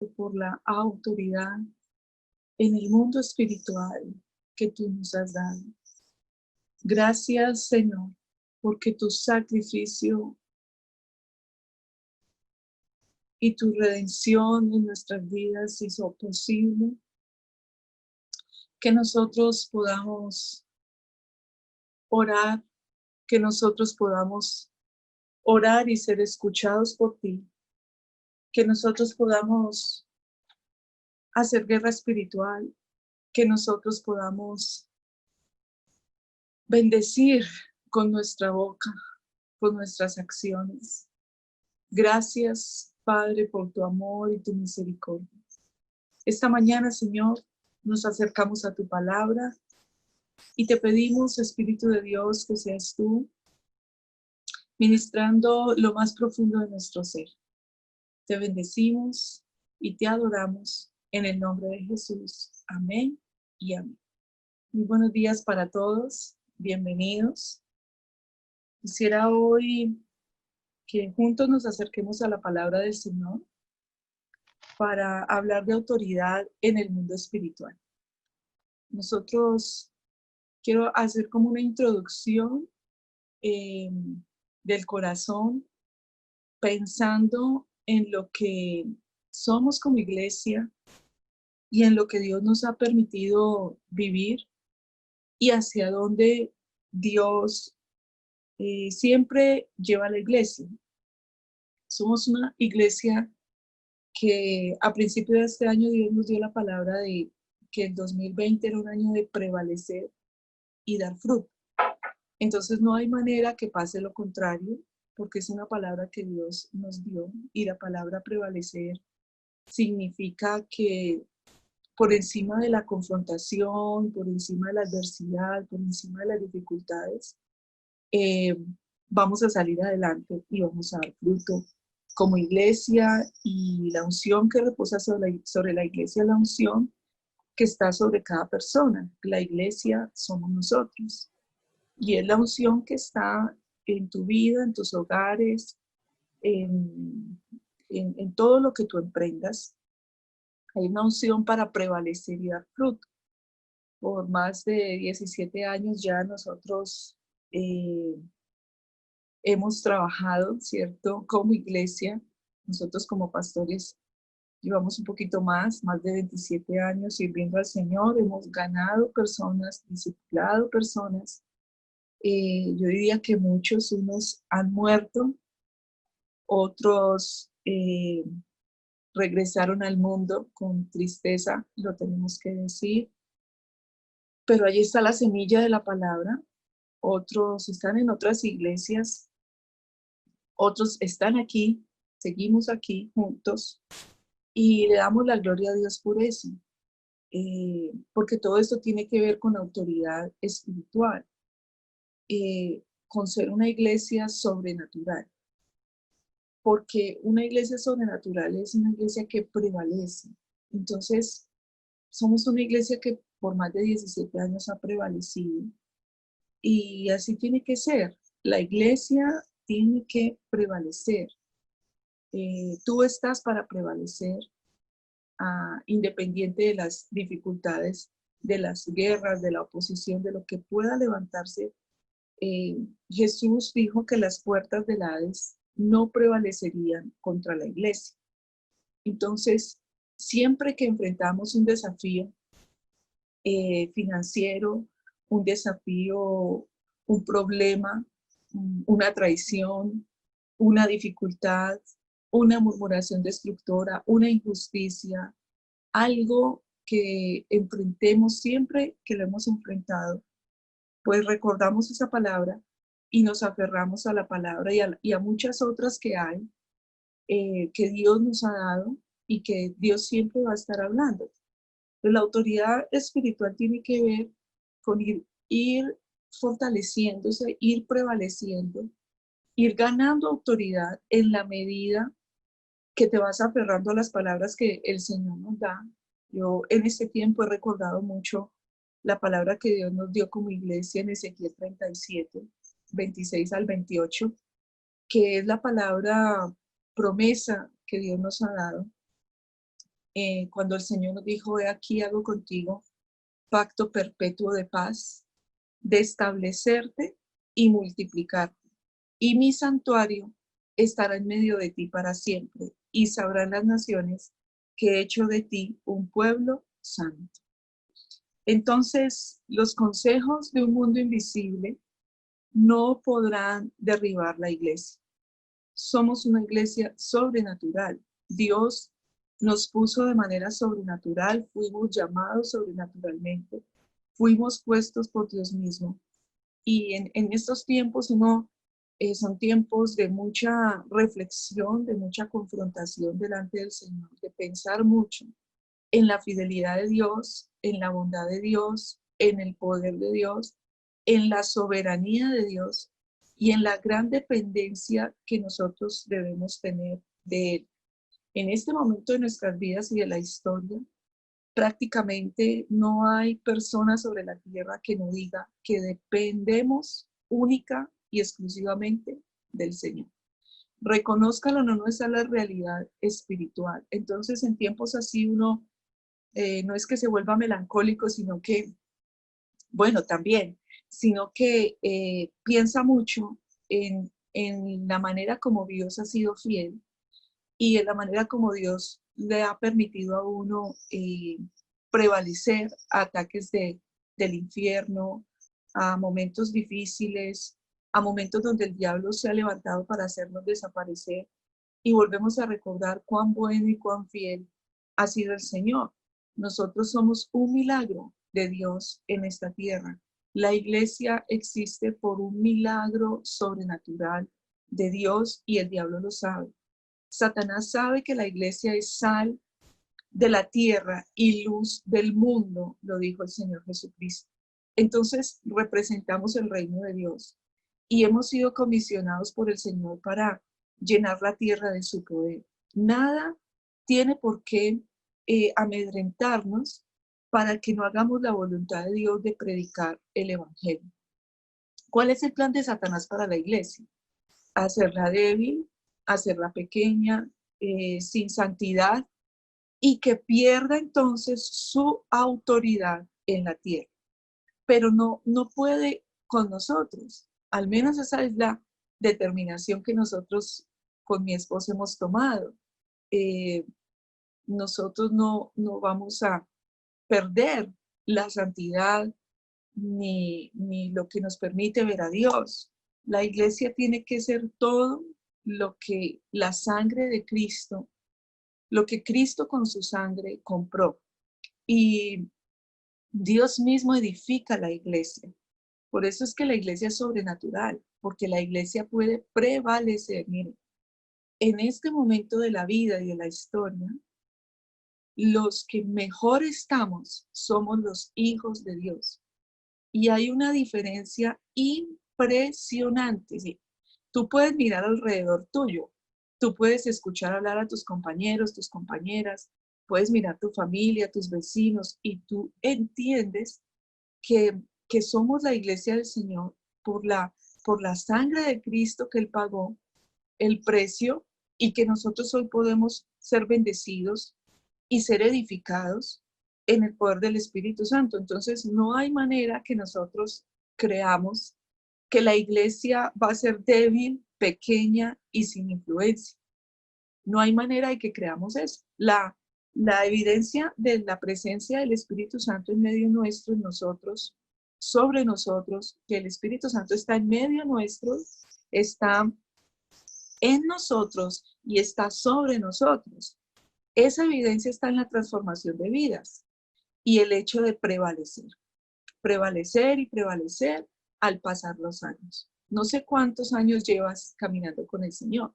por la autoridad en el mundo espiritual que tú nos has dado. Gracias, Señor, porque tu sacrificio y tu redención en nuestras vidas hizo posible que nosotros podamos orar, que nosotros podamos orar y ser escuchados por ti, que nosotros podamos hacer guerra espiritual, que nosotros podamos bendecir con nuestra boca, con nuestras acciones. Gracias, Padre, por tu amor y tu misericordia. Esta mañana, Señor, nos acercamos a tu palabra y te pedimos, Espíritu de Dios, que seas tú ministrando lo más profundo de nuestro ser. Te bendecimos y te adoramos en el nombre de Jesús. Amén y amén. Muy buenos días para todos. Bienvenidos. Quisiera hoy que juntos nos acerquemos a la palabra del Señor para hablar de autoridad en el mundo espiritual. Quiero hacer como una introducción del corazón, pensando en lo que somos como iglesia y en lo que Dios nos ha permitido vivir y hacia dónde Dios siempre lleva a la iglesia. Somos una iglesia que a principio de este año Dios nos dio la palabra de que el 2020 era un año de prevalecer y dar fruto. Entonces no hay manera que pase lo contrario, porque es una palabra que Dios nos dio, y la palabra prevalecer significa que por encima de la confrontación, por encima de la adversidad, por encima de las dificultades, vamos a salir adelante y vamos a dar fruto como iglesia, y la unción que reposa sobre la iglesia, la unción que está sobre cada persona. La iglesia somos nosotros. Y es la unción que está en tu vida, en tus hogares, en todo lo que tú emprendas. Hay una unción para prevalecer y dar fruto. Por más de 17 años ya nosotros hemos trabajado, ¿cierto? Como iglesia, nosotros como pastores llevamos un poquito más de 27 años sirviendo al Señor. Hemos ganado personas, discipulado personas. Yo diría que unos han muerto, otros regresaron al mundo con tristeza, lo tenemos que decir, pero allí está la semilla de la palabra. Otros están en otras iglesias, otros están aquí, seguimos aquí juntos y le damos la gloria a Dios por eso, porque todo esto tiene que ver con autoridad espiritual, con ser una iglesia sobrenatural. Porque una iglesia sobrenatural es una iglesia que prevalece. Entonces, somos una iglesia que por más de 17 años ha prevalecido. Y así tiene que ser. La iglesia tiene que prevalecer. Tú estás para prevalecer, independiente de las dificultades, de las guerras, de la oposición, de lo que pueda levantarse. Jesús dijo que las puertas del Hades no prevalecerían contra la iglesia. Entonces, siempre que enfrentamos un desafío financiero, un desafío, un problema, una traición, una dificultad, una murmuración destructora, una injusticia, algo que enfrentemos siempre que lo hemos enfrentado, pues recordamos esa palabra y nos aferramos a la palabra y a muchas otras que hay, que Dios nos ha dado y que Dios siempre va a estar hablando. Pero la autoridad espiritual tiene que ver con ir fortaleciéndose, ir prevaleciendo, ir ganando autoridad en la medida que te vas aferrando a las palabras que el Señor nos da. Yo en este tiempo he recordado mucho la palabra que Dios nos dio como iglesia en Ezequiel 37, 26 al 28, que es la palabra promesa que Dios nos ha dado. cuando el Señor nos dijo, he aquí hago contigo pacto perpetuo de paz, de establecerte y multiplicarte. Y mi santuario estará en medio de ti para siempre, y sabrán las naciones que he hecho de ti un pueblo santo. Entonces, los consejos de un mundo invisible no podrán derribar la iglesia. Somos una iglesia sobrenatural. Dios nos puso de manera sobrenatural, fuimos llamados sobrenaturalmente, fuimos puestos por Dios mismo. Y en estos tiempos son tiempos de mucha reflexión, de mucha confrontación delante del Señor, de pensar mucho en la fidelidad de Dios, en la bondad de Dios, en el poder de Dios, en la soberanía de Dios y en la gran dependencia que nosotros debemos tener de Él. En este momento de nuestras vidas y de la historia, prácticamente no hay persona sobre la tierra que no diga que dependemos única y exclusivamente del Señor. Reconózcalo o no, no es la realidad espiritual. Entonces, en tiempos así uno no es que se vuelva melancólico, sino que, bueno, también, sino que piensa mucho en la manera como Dios ha sido fiel y en la manera como Dios le ha permitido a uno prevalecer a ataques del infierno, a momentos difíciles, a momentos donde el diablo se ha levantado para hacernos desaparecer y volvemos a recordar cuán bueno y cuán fiel ha sido el Señor. Nosotros somos un milagro de Dios en esta tierra. La iglesia existe por un milagro sobrenatural de Dios y el diablo lo sabe. Satanás sabe que la iglesia es sal de la tierra y luz del mundo, lo dijo el Señor Jesucristo. Entonces representamos el reino de Dios y hemos sido comisionados por el Señor para llenar la tierra de su poder. Nada tiene por qué amedrentarnos para que no hagamos la voluntad de Dios de predicar el evangelio. ¿Cuál es el plan de Satanás para la iglesia? Hacerla débil, hacerla pequeña, sin santidad, y que pierda entonces su autoridad en la tierra. Pero no puede con nosotros. Al menos esa es la determinación que nosotros con mi esposo hemos tomado. Nosotros no vamos a perder la santidad ni lo que nos permite ver a Dios. La iglesia tiene que ser todo lo que la sangre de Cristo, lo que Cristo con su sangre compró. Y Dios mismo edifica la iglesia. Por eso es que la iglesia es sobrenatural, porque la iglesia puede prevalecer. Miren, en este momento de la vida y de la historia, los que mejor estamos somos los hijos de Dios. Y hay una diferencia impresionante. ¿Sí? Tú puedes mirar alrededor tuyo, tú puedes escuchar hablar a tus compañeros, tus compañeras, puedes mirar tu familia, tus vecinos, y tú entiendes que somos la iglesia del Señor por la sangre de Cristo que Él pagó, el precio, y que nosotros hoy podemos ser bendecidos y ser edificados en el poder del Espíritu Santo. Entonces, no hay manera que nosotros creamos que la iglesia va a ser débil, pequeña y sin influencia. No hay manera de que creamos eso. La evidencia de la presencia del Espíritu Santo en medio nuestro, en nosotros, sobre nosotros, que el Espíritu Santo está en medio nuestro, está en nosotros y está sobre nosotros. Esa evidencia está en la transformación de vidas y el hecho de prevalecer y prevalecer al pasar los años. No sé cuántos años llevas caminando con el Señor.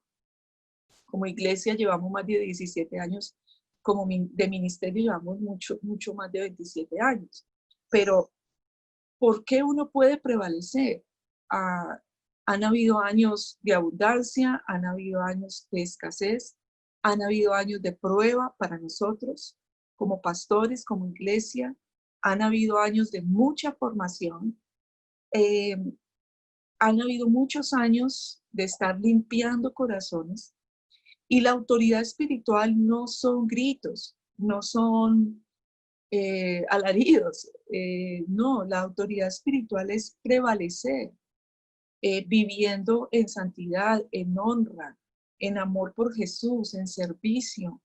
Como iglesia llevamos más de 17 años, como de ministerio llevamos mucho más de 27 años. Pero, ¿por qué uno puede prevalecer? Han habido años de abundancia, han habido años de escasez, han habido años de prueba para nosotros, como pastores, como iglesia, han habido años de mucha formación, han habido muchos años de estar limpiando corazones, y la autoridad espiritual no son gritos, no son alaridos. No, la autoridad espiritual es prevalecer, viviendo en santidad, en honra, en amor por Jesús, en servicio,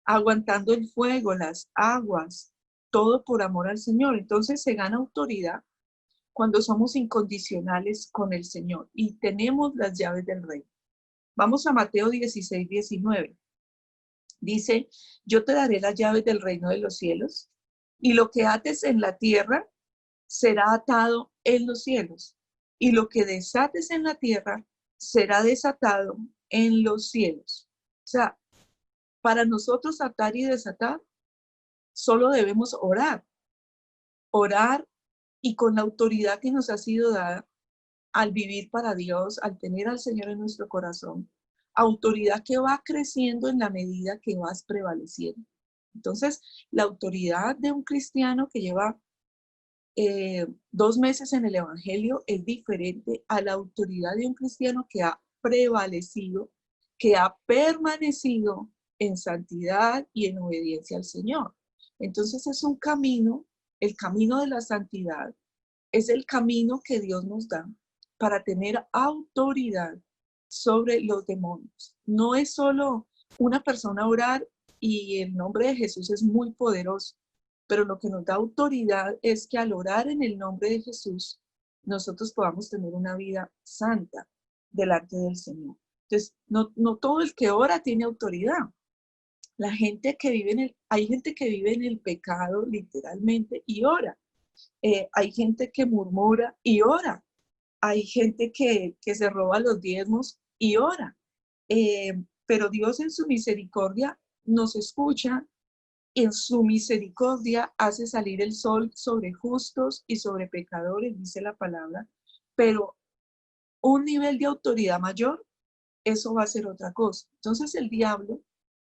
aguantando el fuego, las aguas, todo por amor al Señor. Entonces se gana autoridad cuando somos incondicionales con el Señor y tenemos las llaves del reino. Vamos a Mateo 16, 19. Dice, yo te daré las llaves del reino de los cielos y lo que ates en la tierra será atado en los cielos y lo que desates en la tierra será desatado en los cielos. O sea, para nosotros atar y desatar, solo debemos orar. Orar y con la autoridad que nos ha sido dada al vivir para Dios, al tener al Señor en nuestro corazón, autoridad que va creciendo en la medida que vas prevaleciendo. Entonces, la autoridad de un cristiano que lleva 2 meses en el Evangelio es diferente a la autoridad de un cristiano que ha prevalecido, que ha permanecido en santidad y en obediencia al Señor. Entonces es un camino, el camino de la santidad, es el camino que Dios nos da para tener autoridad sobre los demonios. No es solo una persona orar y el nombre de Jesús es muy poderoso, pero lo que nos da autoridad es que al orar en el nombre de Jesús, nosotros podamos tener una vida santa delante del Señor. Entonces, no todo el que ora tiene autoridad. La gente que vive hay gente que vive en el pecado literalmente y ora. Hay gente que murmura y ora. Hay gente que se roba los diezmos y ora. Pero Dios en su misericordia nos escucha, en su misericordia hace salir el sol sobre justos y sobre pecadores, dice la palabra, pero un nivel de autoridad mayor, eso va a ser otra cosa. Entonces el diablo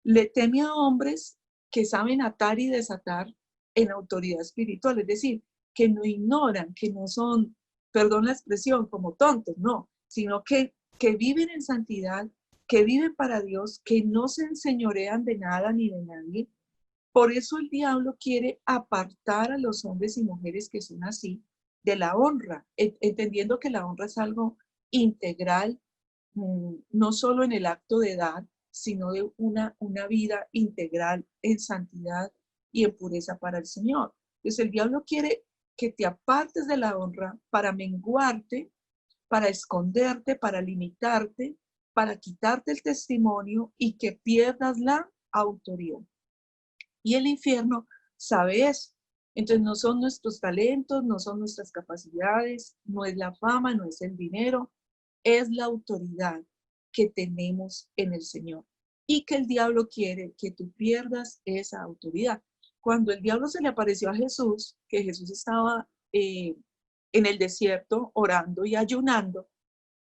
le teme a hombres que saben atar y desatar en autoridad espiritual, es decir, que no ignoran, que no son, perdón la expresión, como tontos, no, sino que viven en santidad, que viven para Dios, que no se enseñorean de nada ni de nadie. Por eso el diablo quiere apartar a los hombres y mujeres que son así de la honra, entendiendo que la honra es algo integral, no solo en el acto de dar, sino de una vida integral en santidad y en pureza para el Señor. Entonces el diablo quiere que te apartes de la honra para menguarte, para esconderte, para limitarte, para quitarte el testimonio y que pierdas la autoridad. Y el infierno sabe eso. Entonces no son nuestros talentos, no son nuestras capacidades, no es la fama, no es el dinero, es la autoridad que tenemos en el Señor. Y que el diablo quiere que tú pierdas esa autoridad. Cuando el diablo se le apareció a Jesús, que Jesús estaba en el desierto orando y ayunando,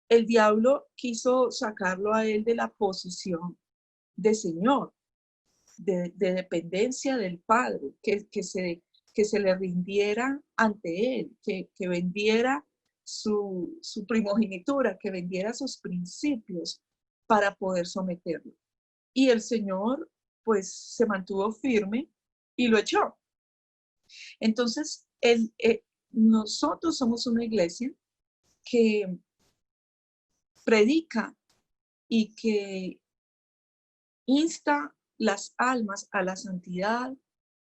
el diablo quiso sacarlo a él de la posición de Señor, de dependencia del Padre, que se le rindiera ante Él, que vendiera su primogenitura, que vendiera sus principios para poder someterlo. Y el Señor, pues, se mantuvo firme y lo echó. Entonces, nosotros somos una iglesia que predica y que insta las almas a la santidad,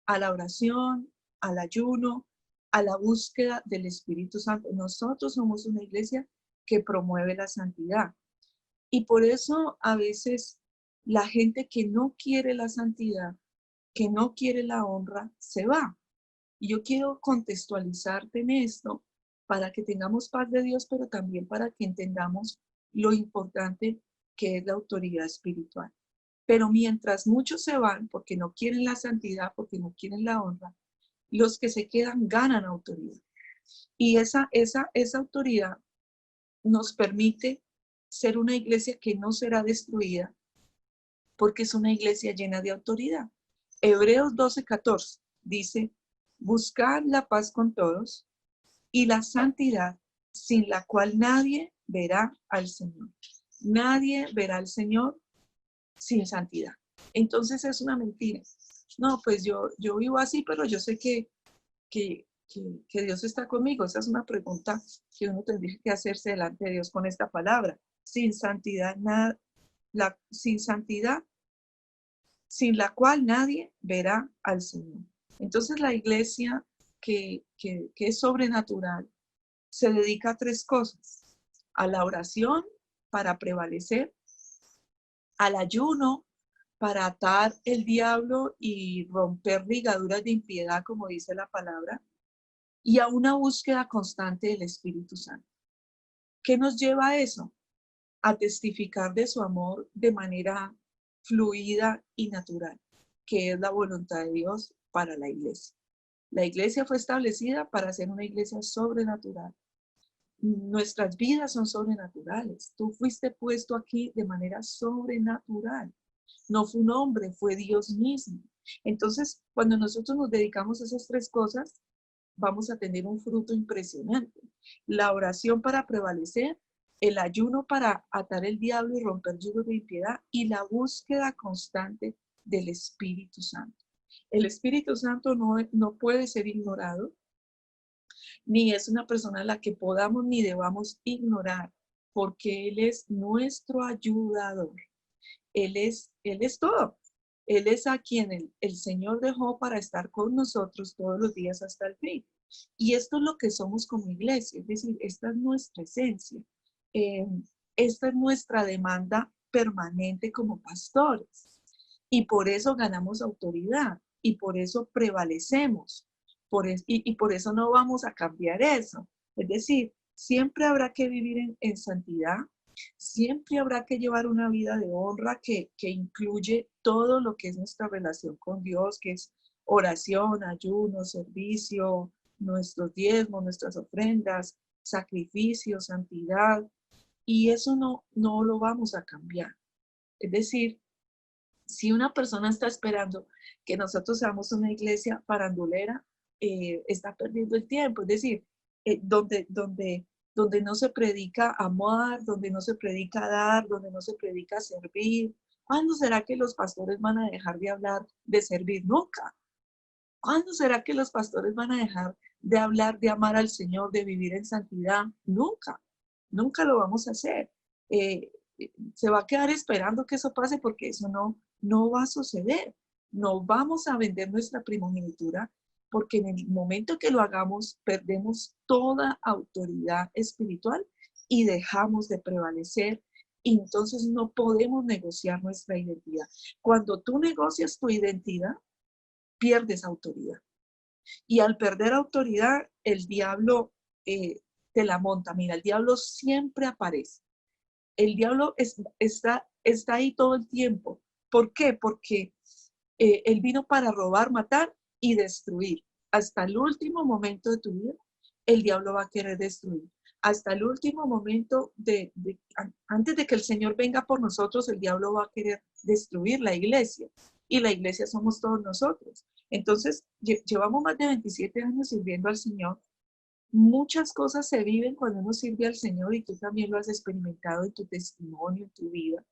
a la oración, al ayuno, a la búsqueda del Espíritu Santo. Nosotros somos una iglesia que promueve la santidad. Y por eso a veces la gente que no quiere la santidad, que no quiere la honra, se va. Y yo quiero contextualizarte en esto para que tengamos paz de Dios, pero también para que entendamos lo importante que es la autoridad espiritual. Pero mientras muchos se van porque no quieren la santidad, porque no quieren la honra, los que se quedan ganan autoridad. Y esa autoridad nos permite ser una iglesia que no será destruida porque es una iglesia llena de autoridad. Hebreos 12:14 dice, buscad la paz con todos y la santidad sin la cual nadie verá al Señor. Nadie verá al Señor sin santidad. Entonces es una mentira. No, pues yo vivo así, pero yo sé que, que Dios está conmigo. Esa es una pregunta que uno tendría que hacerse delante de Dios con esta palabra. Sin santidad, nada, sin santidad, sin la cual nadie verá al Señor. Entonces la iglesia que es sobrenatural se dedica a tres cosas: a la oración para prevalecer, al ayuno para atar el diablo y romper ligaduras de impiedad, como dice la palabra, y a una búsqueda constante del Espíritu Santo. ¿Qué nos lleva a eso? A testificar de su amor de manera fluida y natural, que es la voluntad de Dios para la iglesia. La iglesia fue establecida para ser una iglesia sobrenatural. Nuestras vidas son sobrenaturales. Tú fuiste puesto aquí de manera sobrenatural. No fue un hombre, fue Dios mismo. Entonces, cuando nosotros nos dedicamos a esas tres cosas, vamos a tener un fruto impresionante. La oración para prevalecer, el ayuno para atar el diablo y romper yugos de impiedad, y la búsqueda constante del Espíritu Santo. El Espíritu Santo no puede ser ignorado, ni es una persona a la que podamos ni debamos ignorar, porque Él es nuestro ayudador. Él es todo. Él es a quien el Señor dejó para estar con nosotros todos los días hasta el fin. Y esto es lo que somos como iglesia, es decir, esta es nuestra esencia. Eh, Esta es nuestra demanda permanente como pastores. Y por eso ganamos autoridad y por eso prevalecemos. Y por eso no vamos a cambiar eso. Es decir, siempre habrá que vivir en santidad. Siempre habrá que llevar una vida de honra que incluye todo lo que es nuestra relación con Dios, que es oración, ayuno, servicio, nuestros diezmos, nuestras ofrendas, sacrificio, santidad. Y eso no lo vamos a cambiar. Es decir, si una persona está esperando que nosotros seamos una iglesia farandulera, está perdiendo el tiempo. Es decir, donde no se predica amar, donde no se predica dar, donde no se predica servir. ¿Cuándo será que los pastores van a dejar de hablar de servir? Nunca. ¿Cuándo será que los pastores van a dejar de hablar de amar al Señor, de vivir en santidad? Nunca. Nunca lo vamos a hacer. Se va a quedar esperando que eso pase, porque eso no va a suceder. No vamos a vender nuestra primogenitura, porque en el momento que lo hagamos perdemos toda autoridad espiritual y dejamos de prevalecer, y entonces no podemos negociar nuestra identidad. Cuando tú negocias tu identidad, pierdes autoridad. Y al perder autoridad, el diablo te la monta. Mira, el diablo siempre aparece. El diablo está ahí todo el tiempo. ¿Por qué? Porque él vino para robar, matar y destruir. Hasta el último momento de tu vida, el diablo va a querer destruir. Hasta el último momento, antes de que el Señor venga por nosotros, el diablo va a querer destruir la iglesia. Y la iglesia somos todos nosotros. Entonces, llevamos más de 27 años sirviendo al Señor. Muchas cosas se viven cuando uno sirve al Señor, y tú también lo has experimentado en tu testimonio, en tu vida.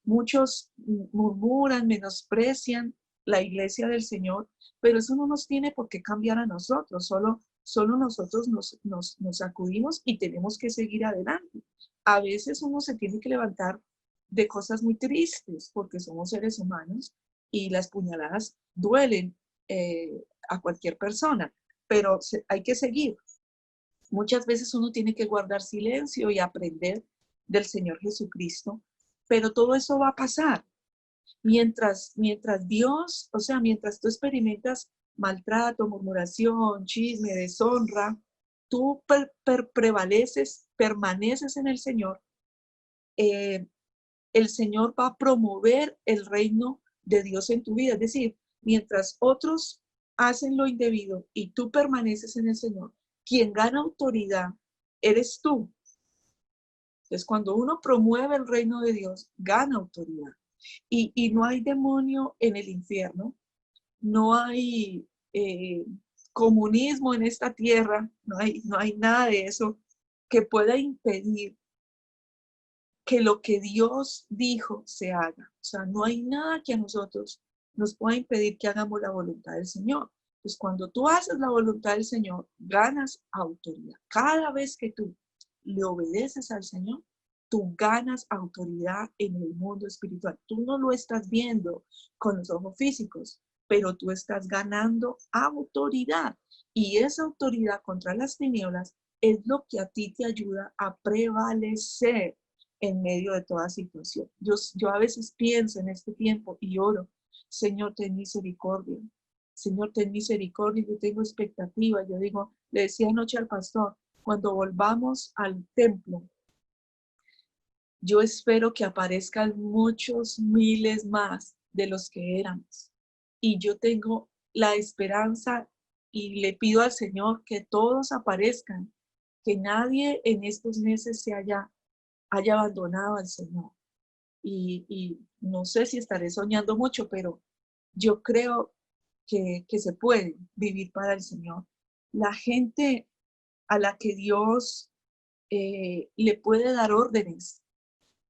Muchos murmuran, menosprecian la iglesia del Señor, pero eso no nos tiene por qué cambiar a nosotros. Solo nosotros nos sacudimos y tenemos que seguir adelante. A veces uno se tiene que levantar de cosas muy tristes, porque somos seres humanos y las puñaladas duelen a cualquier persona, pero hay que seguir. Muchas veces uno tiene que guardar silencio y aprender del Señor Jesucristo, pero todo eso va a pasar. Mientras Dios, o sea, mientras tú experimentas maltrato, murmuración, chisme, deshonra, tú prevaleces, permaneces en el Señor, el Señor va a promover el reino de Dios en tu vida. Es decir, mientras otros hacen lo indebido y tú permaneces en el Señor, quien gana autoridad eres tú. Entonces, cuando uno promueve el reino de Dios, gana autoridad. Y no hay demonio en el infierno, no hay comunismo en esta tierra, no hay nada de eso que pueda impedir que lo que Dios dijo se haga. O sea, no hay nada que a nosotros nos pueda impedir que hagamos la voluntad del Señor. Pues cuando tú haces la voluntad del Señor, ganas autoridad. Cada vez que tú le obedeces al Señor, tú ganas autoridad en el mundo espiritual. Tú no lo estás viendo con los ojos físicos, pero tú estás ganando autoridad. Y esa autoridad contra las tinieblas es lo que a ti te ayuda a prevalecer en medio de toda situación. Yo a veces pienso en este tiempo y oro, Señor, ten misericordia. Señor, ten misericordia. Yo tengo expectativa. Yo digo, le decía anoche al pastor, cuando volvamos al templo, yo espero que aparezcan muchos miles más de los que éramos. Y yo tengo la esperanza y le pido al Señor que todos aparezcan, que nadie en estos meses se haya abandonado al Señor. Y no sé si estaré soñando mucho, pero yo creo que se puede vivir para el Señor. La gente a la que Dios le puede dar órdenes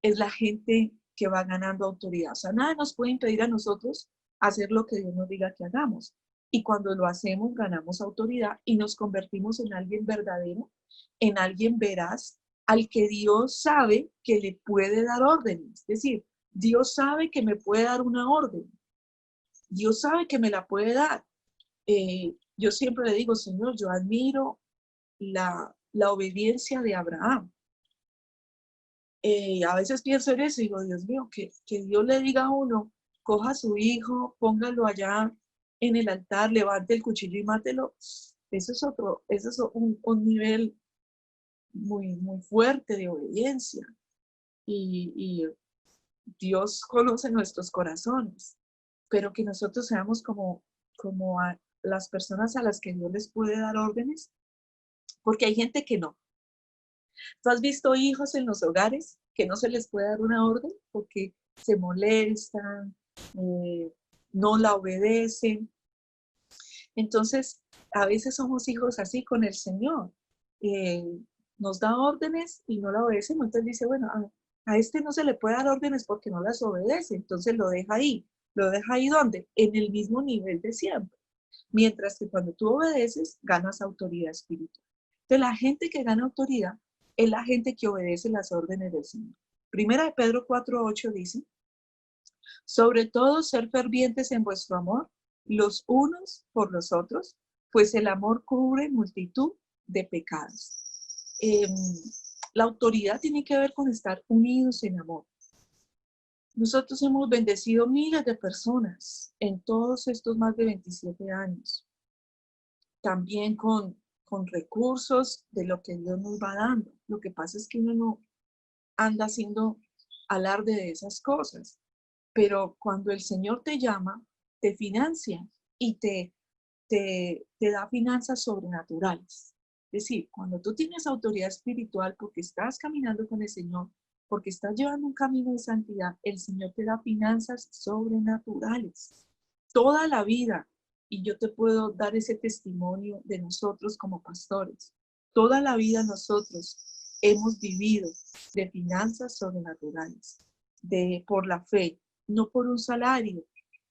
es la gente que va ganando autoridad. O sea, nada nos puede impedir a nosotros hacer lo que Dios nos diga que hagamos. Y cuando lo hacemos, ganamos autoridad y nos convertimos en alguien verdadero, en alguien veraz, al que Dios sabe que le puede dar órdenes. Es decir, Dios sabe que me puede dar una orden. Dios sabe que me la puede dar. Yo siempre le digo, Señor, yo admiro la obediencia de Abraham. A veces pienso en eso y digo, Dios mío, que Dios le diga a uno, coja a su hijo, póngalo allá en el altar, levante el cuchillo y mátelo. Eso es un nivel muy, muy fuerte de obediencia. Y Dios conoce nuestros corazones, pero que nosotros seamos como a las personas a las que Dios les puede dar órdenes, porque hay gente que no. ¿Tú has visto hijos en los hogares que no se les puede dar una orden porque se molestan, no la obedecen? Entonces, a veces somos hijos así con el Señor. Eh, Nos da órdenes y no la obedecen. Entonces dice, bueno, a este no se le puede dar órdenes porque no las obedece. Entonces lo deja ahí. ¿Lo deja ahí dónde? En el mismo nivel de siempre. Mientras que cuando tú obedeces, ganas autoridad espiritual. Entonces, la gente que gana autoridad es la gente que obedece las órdenes del Señor. Primera de Pedro 4:8 dice, sobre todo ser fervientes en vuestro amor, los unos por los otros, pues el amor cubre multitud de pecados. Eh, la autoridad tiene que ver con estar unidos en amor. Nosotros hemos bendecido miles de personas en todos estos más de 27 años. También con recursos de lo que Dios nos va dando. Lo que pasa es que uno no anda haciendo alarde de esas cosas, pero cuando el Señor te llama, te financia y te da finanzas sobrenaturales. Es decir, cuando tú tienes autoridad espiritual porque estás caminando con el Señor, porque estás llevando un camino de santidad, el Señor te da finanzas sobrenaturales. Toda la vida, y yo te puedo dar ese testimonio de nosotros como pastores, toda la vida nosotros hemos vivido de finanzas sobrenaturales, por la fe, no por un salario,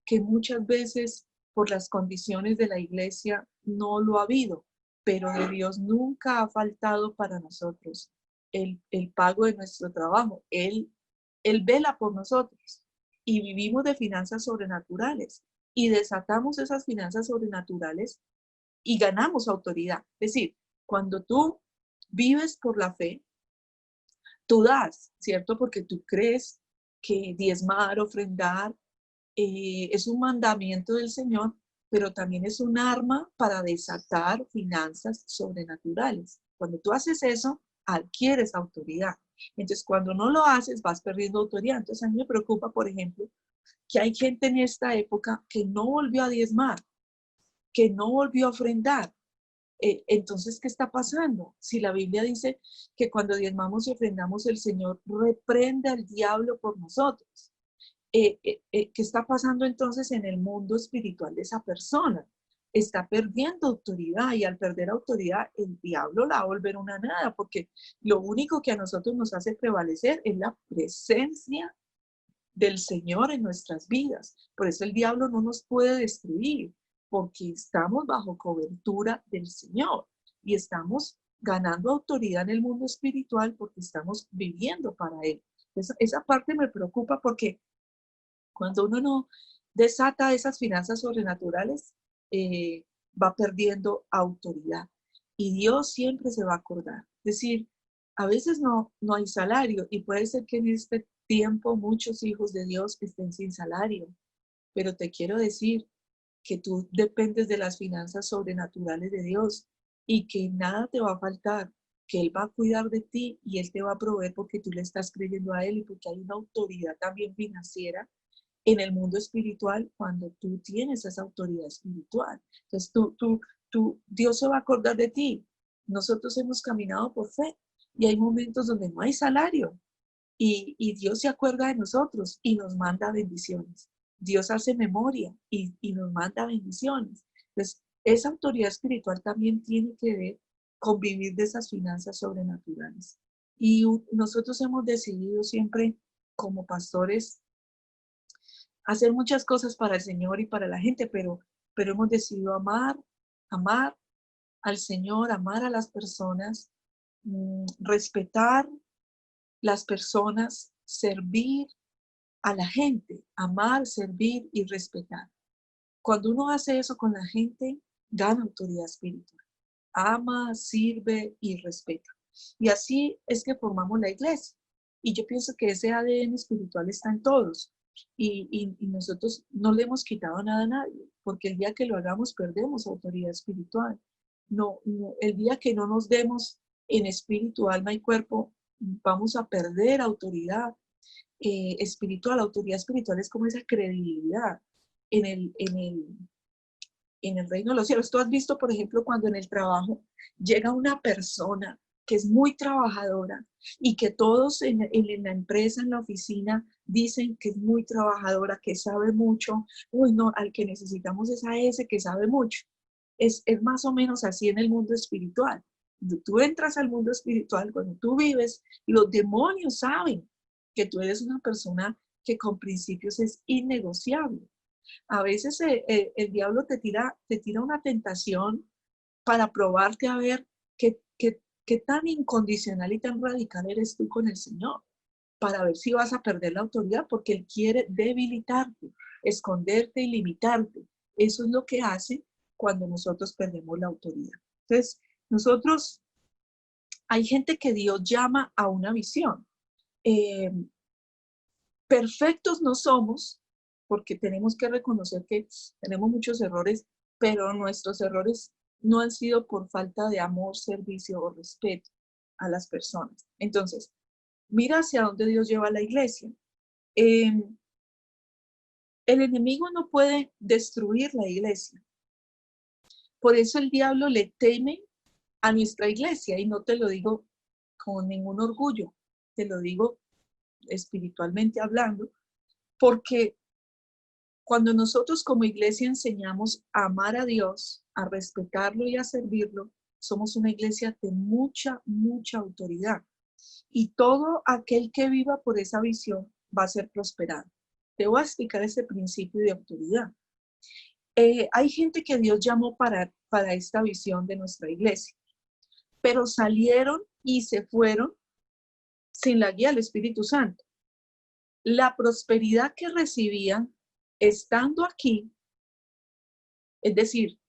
que muchas veces por las condiciones de la iglesia no lo ha habido, pero de Dios nunca ha faltado para nosotros el pago de nuestro trabajo. Él vela por nosotros y vivimos de finanzas sobrenaturales y desatamos esas finanzas sobrenaturales y ganamos autoridad. Es decir, cuando tú vives por la fe, tú das, ¿cierto? Porque tú crees que diezmar, ofrendar, es un mandamiento del Señor, pero también es un arma para desatar finanzas sobrenaturales. Cuando tú haces eso, adquieres autoridad. Entonces, cuando no lo haces, vas perdiendo autoridad. Entonces, a mí me preocupa, por ejemplo, que hay gente en esta época que no volvió a diezmar, que no volvió a ofrendar. Entonces, ¿qué está pasando? Si la Biblia dice que cuando diezmamos y ofrendamos, el Señor reprende al diablo por nosotros. ¿Qué está pasando entonces en el mundo espiritual de esa persona? está perdiendo autoridad, y al perder autoridad el diablo la va a volver una nada, porque lo único que a nosotros nos hace prevalecer es la presencia del Señor en nuestras vidas. Por eso el diablo no nos puede destruir, porque estamos bajo cobertura del Señor y estamos ganando autoridad en el mundo espiritual porque estamos viviendo para Él. Esa parte me preocupa, porque cuando uno no desata esas finanzas sobrenaturales, va perdiendo autoridad. Y Dios siempre se va a acordar. Es decir, a veces no hay salario, y puede ser que en este tiempo muchos hijos de Dios estén sin salario. Pero te quiero decir que tú dependes de las finanzas sobrenaturales de Dios y que nada te va a faltar, que Él va a cuidar de ti y Él te va a proveer porque tú le estás creyendo a Él, y porque hay una autoridad también financiera en el mundo espiritual cuando tú tienes esa autoridad espiritual. Entonces Dios se va a acordar de ti. Nosotros hemos caminado por fe y hay momentos donde no hay salario, y Dios se acuerda de nosotros y nos manda bendiciones. Dios hace memoria y nos manda bendiciones. Entonces, esa autoridad espiritual también tiene que ver con vivir de esas finanzas sobrenaturales. Y nosotros hemos decidido siempre, como pastores, hacer muchas cosas para el Señor y para la gente, pero hemos decidido amar al Señor, amar a las personas, respetar las personas, servir a la gente, amar, servir y respetar. Cuando uno hace eso con la gente, gana autoridad espiritual. Ama, sirve y respeta. Y así es que formamos la iglesia. Y yo pienso que ese ADN espiritual está en todos. Y nosotros no le hemos quitado nada a nadie, porque el día que lo hagamos perdemos autoridad espiritual. No, el día que no nos demos en espíritu, alma y cuerpo, vamos a perder autoridad espiritual. La autoridad espiritual es como esa credibilidad en el reino de los cielos. Tú has visto, por ejemplo, cuando en el trabajo llega una persona que es muy trabajadora y que todos en la empresa, en la oficina, dicen que es muy trabajadora, que sabe mucho. Uy, no, al que necesitamos es a ese que sabe mucho. Es más o menos así en el mundo espiritual. Cuando tú entras al mundo espiritual, cuando tú vives, los demonios saben que tú eres una persona que con principios es innegociable. A veces el diablo te tira una tentación para probarte a ver qué tan incondicional y tan radical eres tú con el Señor, para ver si vas a perder la autoridad, porque Él quiere debilitarte, esconderte y limitarte. Eso es lo que hace cuando nosotros perdemos la autoridad. Entonces, hay gente que Dios llama a una visión. Eh, Perfectos no somos, porque tenemos que reconocer que tenemos muchos errores, pero nuestros errores no han sido por falta de amor, servicio o respeto a las personas. Entonces, mira hacia dónde Dios lleva a la iglesia. El enemigo no puede destruir la iglesia. Por eso el diablo le teme a nuestra iglesia, y no te lo digo con ningún orgullo, te lo digo espiritualmente hablando, porque cuando nosotros como iglesia enseñamos a amar a Dios, a respetarlo y a servirlo, somos una iglesia de mucha, mucha autoridad. Y todo aquel que viva por esa visión va a ser prosperado. Te voy a explicar ese principio de autoridad. Hay gente que Dios llamó para esta visión de nuestra iglesia, pero salieron y se fueron sin la guía del Espíritu Santo. La prosperidad que recibían estando aquí, es decir,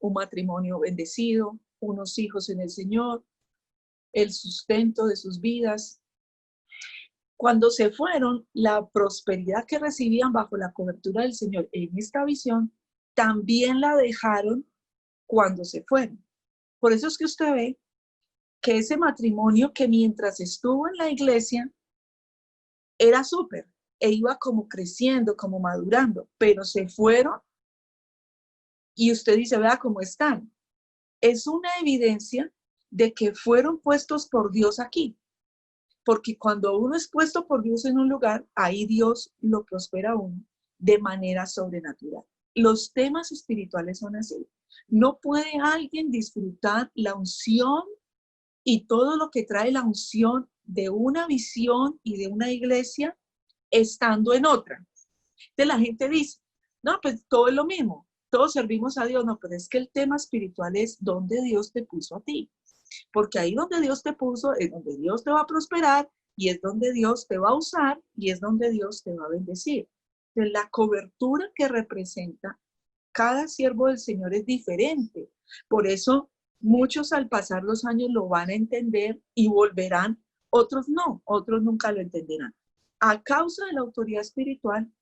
un matrimonio bendecido, unos hijos en el Señor, el sustento de sus vidas. Cuando se fueron, la prosperidad que recibían bajo la cobertura del Señor en esta visión, también la dejaron cuando se fueron. Por eso es que usted ve que ese matrimonio que mientras estuvo en la iglesia era súper e iba como creciendo, como madurando, pero se fueron y usted dice, vea cómo están. Es una evidencia de que fueron puestos por Dios aquí. Porque cuando uno es puesto por Dios en un lugar, ahí Dios lo prospera a uno de manera sobrenatural. Los temas espirituales son así. No puede alguien disfrutar la unción y todo lo que trae la unción de una visión y de una iglesia estando en otra. Entonces la gente dice, no, pues todo es lo mismo, todos servimos a Dios. No, pero es que el tema espiritual es donde Dios te puso a ti. Porque ahí donde Dios te puso es donde Dios te va a prosperar y es donde Dios te va a usar y es donde Dios te va a bendecir. Entonces, la cobertura que representa cada siervo del Señor es diferente. Por eso muchos al pasar los años lo van a entender y volverán, otros no, otros nunca lo entenderán. A causa de la autoridad espiritual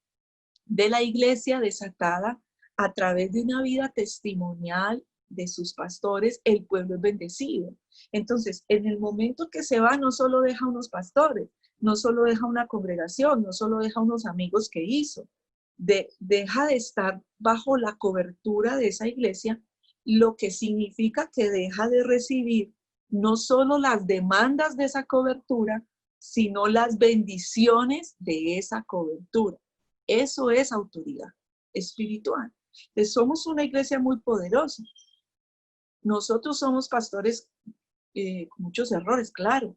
de la iglesia desatada a través de una vida testimonial de sus pastores, el pueblo es bendecido. Entonces, en el momento que se va, no solo deja unos pastores, no solo deja una congregación, no solo deja unos amigos que hizo, deja de estar bajo la cobertura de esa iglesia, lo que significa que deja de recibir no solo las demandas de esa cobertura, sino las bendiciones de esa cobertura. Eso es autoridad espiritual. Entonces, somos una iglesia muy poderosa. Nosotros somos pastores con muchos errores, claro,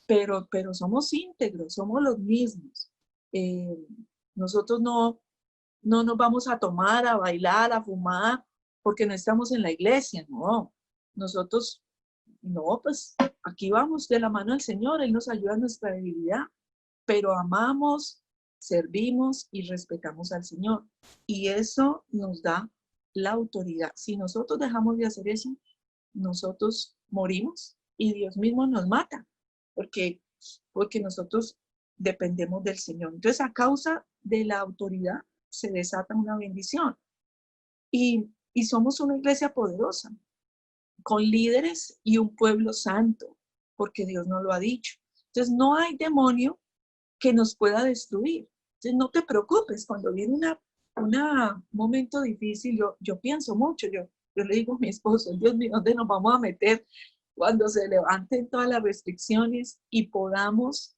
pero somos íntegros, somos los mismos. Eh, nosotros no nos vamos a tomar, a bailar, a fumar, porque no estamos en la iglesia, no. Nosotros, no, pues aquí vamos de la mano del Señor, Él nos ayuda en nuestra debilidad, pero amamos, servimos y respetamos al Señor. Y eso nos da la autoridad. Si nosotros dejamos de hacer eso, nosotros morimos y Dios mismo nos mata, porque nosotros dependemos del Señor. Entonces, a causa de la autoridad se desata una bendición. Y somos una iglesia poderosa, con líderes y un pueblo santo, porque Dios nos lo ha dicho. Entonces, no hay demonio que nos pueda destruir. Entonces, no te preocupes, cuando viene un momento difícil, yo pienso mucho, yo le digo a mi esposo, Dios mío, ¿dónde nos vamos a meter cuando se levanten todas las restricciones y podamos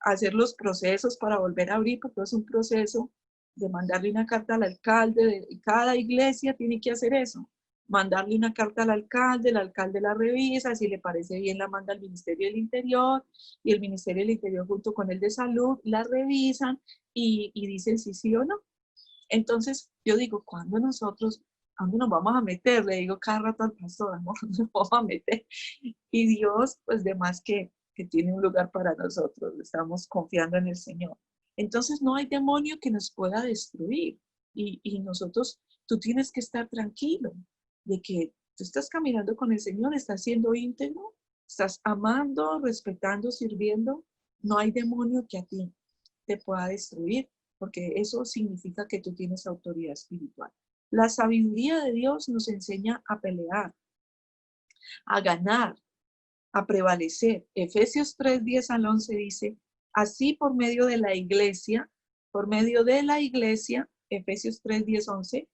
hacer los procesos para volver a abrir? Porque es un proceso de mandarle una carta al alcalde, cada iglesia tiene que hacer eso, mandarle una carta al alcalde, el alcalde la revisa, si le parece bien la manda al Ministerio del Interior, y el Ministerio del Interior junto con el de Salud la revisan y dicen si sí o no. Entonces yo digo, ¿cuándo nos vamos a meter? Le digo cada rato al pastor, ¿no? Nos vamos a meter. Y Dios, pues de más que tiene un lugar para nosotros, estamos confiando en el Señor. Entonces no hay demonio que nos pueda destruir. Y nosotros, tú tienes que estar tranquilo de que tú estás caminando con el Señor, estás siendo íntegro, estás amando, respetando, sirviendo. No hay demonio que a ti te pueda destruir, porque eso significa que tú tienes autoridad espiritual. La sabiduría de Dios nos enseña a pelear, a ganar, a prevalecer. Efesios 3, 10 al 11 dice, así por medio de la iglesia, Efesios 3, 10, 11,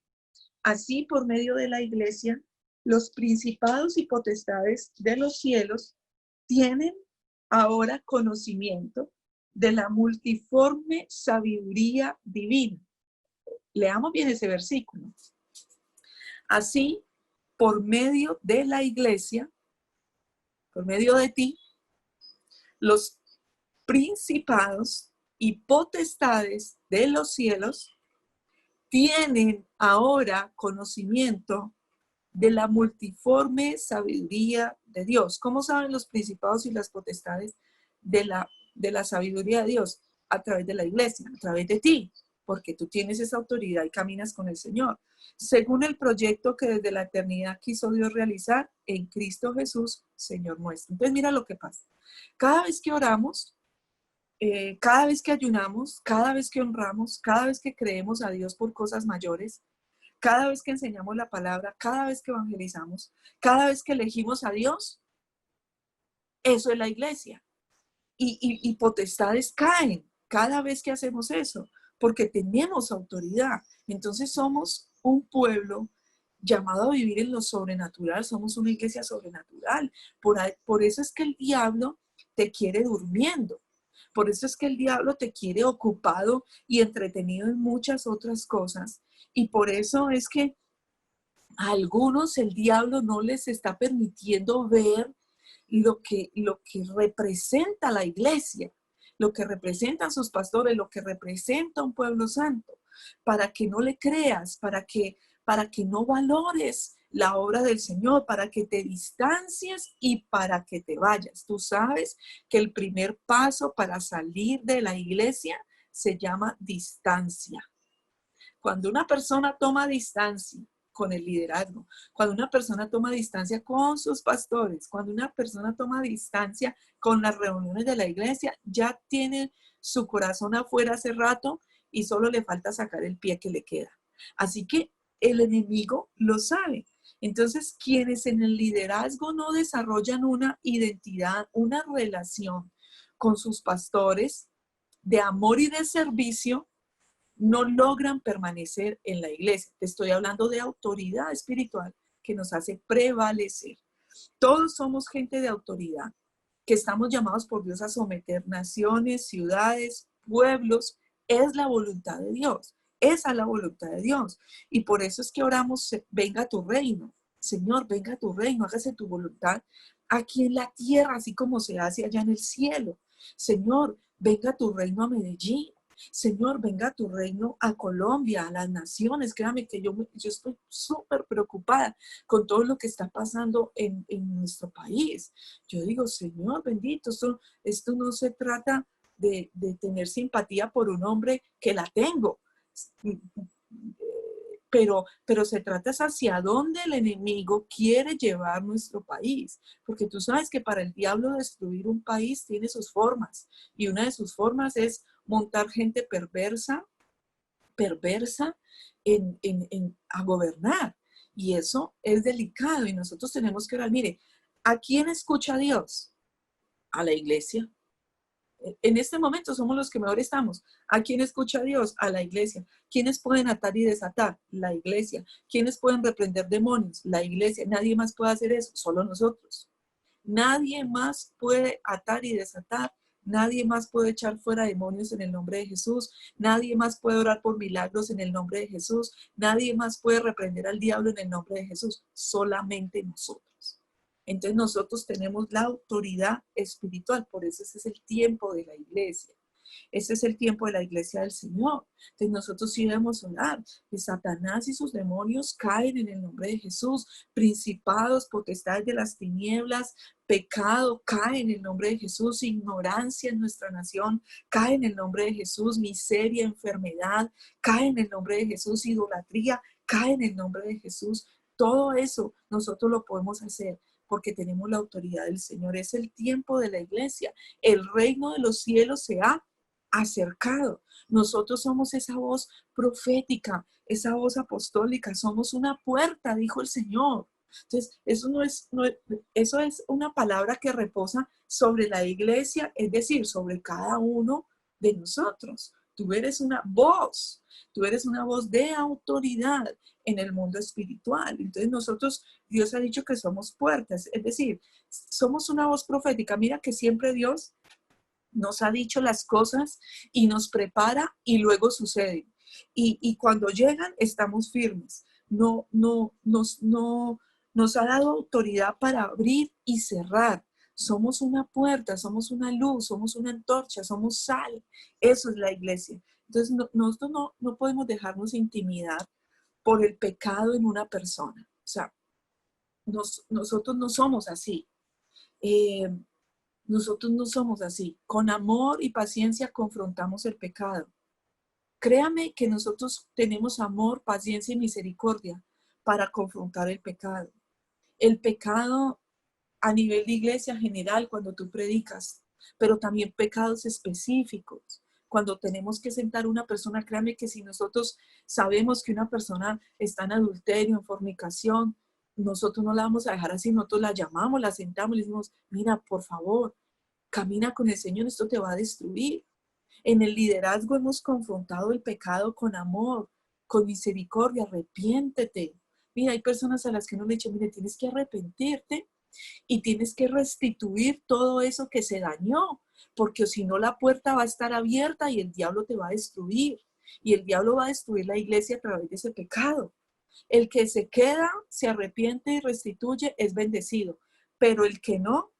así por medio de la iglesia, los principados y potestades de los cielos tienen ahora conocimiento de la multiforme sabiduría divina. Leamos bien ese versículo. Así, por medio de la iglesia, por medio de ti, los principados y potestades de los cielos tienen ahora conocimiento de la multiforme sabiduría de Dios. ¿Cómo saben los principados y las potestades de la sabiduría de Dios? A través de la iglesia, a través de ti, porque tú tienes esa autoridad y caminas con el Señor. Según el proyecto que desde la eternidad quiso Dios realizar en Cristo Jesús, Señor nuestro. Entonces mira lo que pasa. Cada vez que oramos, cada vez que ayunamos, cada vez que honramos, cada vez que creemos a Dios por cosas mayores, cada vez que enseñamos la palabra, cada vez que evangelizamos, cada vez que elegimos a Dios, eso es la iglesia. Y potestades caen cada vez que hacemos eso, porque tenemos autoridad. Entonces somos un pueblo llamado a vivir en lo sobrenatural, somos una iglesia sobrenatural. Por eso es que el diablo te quiere durmiendo. Por eso es que el diablo te quiere ocupado y entretenido en muchas otras cosas. Y por eso es que A algunos el diablo no les está permitiendo ver lo que representa la iglesia, lo que representan sus pastores, lo que representa un pueblo santo, para que no le creas, para que no valores la obra del Señor, para que te distancies y para que te vayas. Tú sabes que el primer paso para salir de la iglesia se llama distancia. Cuando una persona toma distancia con el liderazgo, cuando una persona toma distancia con sus pastores, cuando una persona toma distancia con las reuniones de la iglesia, ya tiene su corazón afuera hace rato y solo le falta sacar el pie que le queda. Así que el enemigo lo sabe. Entonces, quienes en el liderazgo no desarrollan una identidad, una relación con sus pastores de amor y de servicio, no logran permanecer en la iglesia. Te estoy hablando de autoridad espiritual que nos hace prevalecer. Todos somos gente de autoridad, que estamos llamados por Dios a someter naciones, ciudades, pueblos. Es la voluntad de Dios. Esa es la voluntad de Dios. Y por eso es que oramos, venga tu reino. Señor, venga tu reino, hágase tu voluntad aquí en la tierra, así como se hace allá en el cielo. Señor, venga tu reino a Medellín. Señor, venga tu reino a Colombia, a las naciones. Créame que yo estoy súper preocupada con todo lo que está pasando en nuestro país. Yo digo, Señor bendito, esto no se trata de tener simpatía por un hombre que la tengo, pero se trata hacia dónde el enemigo quiere llevar nuestro país, porque tú sabes que para el diablo destruir un país tiene sus formas, y una de sus formas es montar gente perversa a gobernar. Y eso es delicado y nosotros tenemos que orar. Mire, ¿a quién escucha Dios? A la iglesia. En este momento somos los que mejor estamos. ¿A quién escucha Dios? A la iglesia. ¿Quiénes pueden atar y desatar? La iglesia. ¿Quiénes pueden reprender demonios? La iglesia. Nadie más puede hacer eso, solo nosotros. Nadie más puede atar y desatar. Nadie más puede echar fuera demonios en el nombre de Jesús. Nadie más puede orar por milagros en el nombre de Jesús. Nadie más puede reprender al diablo en el nombre de Jesús. Solamente nosotros. Entonces nosotros tenemos la autoridad espiritual. Por eso ese es el tiempo de la iglesia. Ese es el tiempo de la iglesia del Señor. Entonces nosotros sí debemos orar. Que Satanás y sus demonios caen en el nombre de Jesús. Principados, potestades de las tinieblas, pecado, cae en el nombre de Jesús. Ignorancia en nuestra nación, cae en el nombre de Jesús. Miseria, enfermedad, cae en el nombre de Jesús. Idolatría, cae en el nombre de Jesús. Todo eso nosotros lo podemos hacer porque tenemos la autoridad del Señor. Es el tiempo de la iglesia. El reino de los cielos se ha acercado. Nosotros somos esa voz profética, esa voz apostólica, somos una puerta, dijo el Señor. Entonces, eso es una palabra que reposa sobre la iglesia, es decir, sobre cada uno de nosotros. Tú eres una voz de autoridad en el mundo espiritual. Entonces nosotros, Dios ha dicho que somos puertas, es decir, somos una voz profética. Mira que siempre Dios nos ha dicho las cosas y nos prepara y luego suceden. Y cuando llegan, estamos firmes. Nos ha dado autoridad para abrir y cerrar. Somos una puerta, somos una luz, somos una antorcha, somos sal. Eso es la iglesia. Entonces, nosotros no podemos dejarnos intimidar por el pecado en una persona. O sea, nosotros no somos así. Eh, Nosotros no somos así. Con amor y paciencia confrontamos el pecado. Créame que nosotros tenemos amor, paciencia y misericordia para confrontar el pecado. El pecado a nivel de iglesia general cuando tú predicas, pero también pecados específicos. Cuando tenemos que sentar a una persona, créame que si nosotros sabemos que una persona está en adulterio, en fornicación, nosotros no la vamos a dejar así, nosotros la llamamos, la sentamos, le decimos, mira, por favor, camina con el Señor, esto te va a destruir. En el liderazgo hemos confrontado el pecado con amor, con misericordia, arrepiéntete. Mira, hay personas a las que no le dicen, mire, tienes que arrepentirte y tienes que restituir todo eso que se dañó, porque si no la puerta va a estar abierta y el diablo te va a destruir. Y el diablo va a destruir la iglesia a través de ese pecado. El que se queda, se arrepiente y restituye es bendecido, pero el que no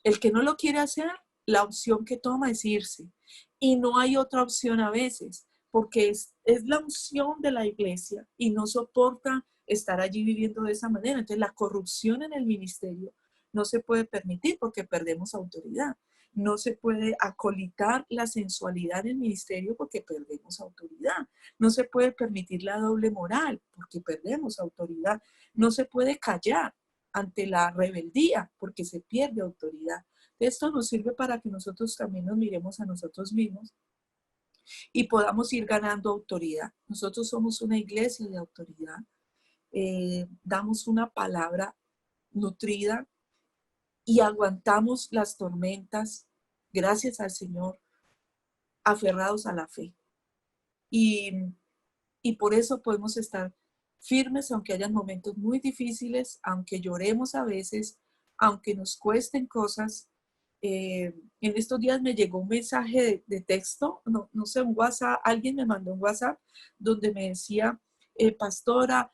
lo quiere hacer, la opción que toma es irse. Y no hay otra opción a veces, porque es la unción de la iglesia y no soporta estar allí viviendo de esa manera. Entonces la corrupción en el ministerio no se puede permitir porque perdemos autoridad. No se puede acolitar la sensualidad en el ministerio porque perdemos autoridad. No se puede permitir la doble moral porque perdemos autoridad. No se puede callar ante la rebeldía porque se pierde autoridad. Esto nos sirve para que nosotros también nos miremos a nosotros mismos y podamos ir ganando autoridad. Nosotros somos una iglesia de autoridad. Damos una palabra nutrida y aguantamos las tormentas, gracias al Señor, aferrados a la fe. Y por eso podemos estar firmes, aunque hayan momentos muy difíciles, aunque lloremos a veces, aunque nos cuesten cosas. En estos días me llegó un mensaje de texto, no sé, un WhatsApp, alguien me mandó un WhatsApp donde me decía, pastora,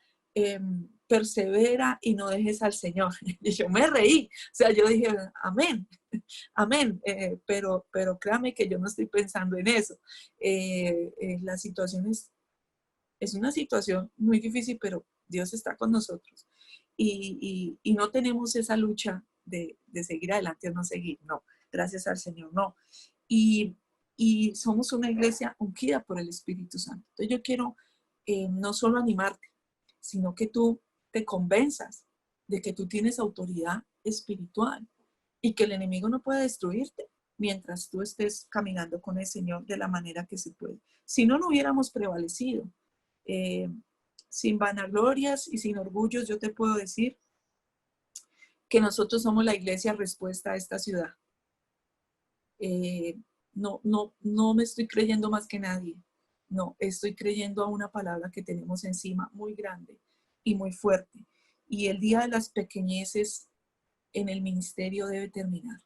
persevera y no dejes al Señor. Y yo me reí, o sea, yo dije, amén, amén, pero créame que yo no estoy pensando en eso. La situación es una situación muy difícil, pero Dios está con nosotros. Y no tenemos esa lucha de seguir adelante o no seguir, no, gracias al Señor, no. Y somos una iglesia ungida por el Espíritu Santo. Entonces yo quiero no solo animarte, sino que tú te convenzas de que tú tienes autoridad espiritual y que el enemigo no puede destruirte mientras tú estés caminando con el Señor de la manera que se puede. Si no, no hubiéramos prevalecido. Sin vanaglorias y sin orgullos, yo te puedo decir que nosotros somos la iglesia respuesta a esta ciudad. No me estoy creyendo más que nadie. No, estoy creyendo a una palabra que tenemos encima muy grande y muy fuerte. Y el día de las pequeñeces en el ministerio debe terminar.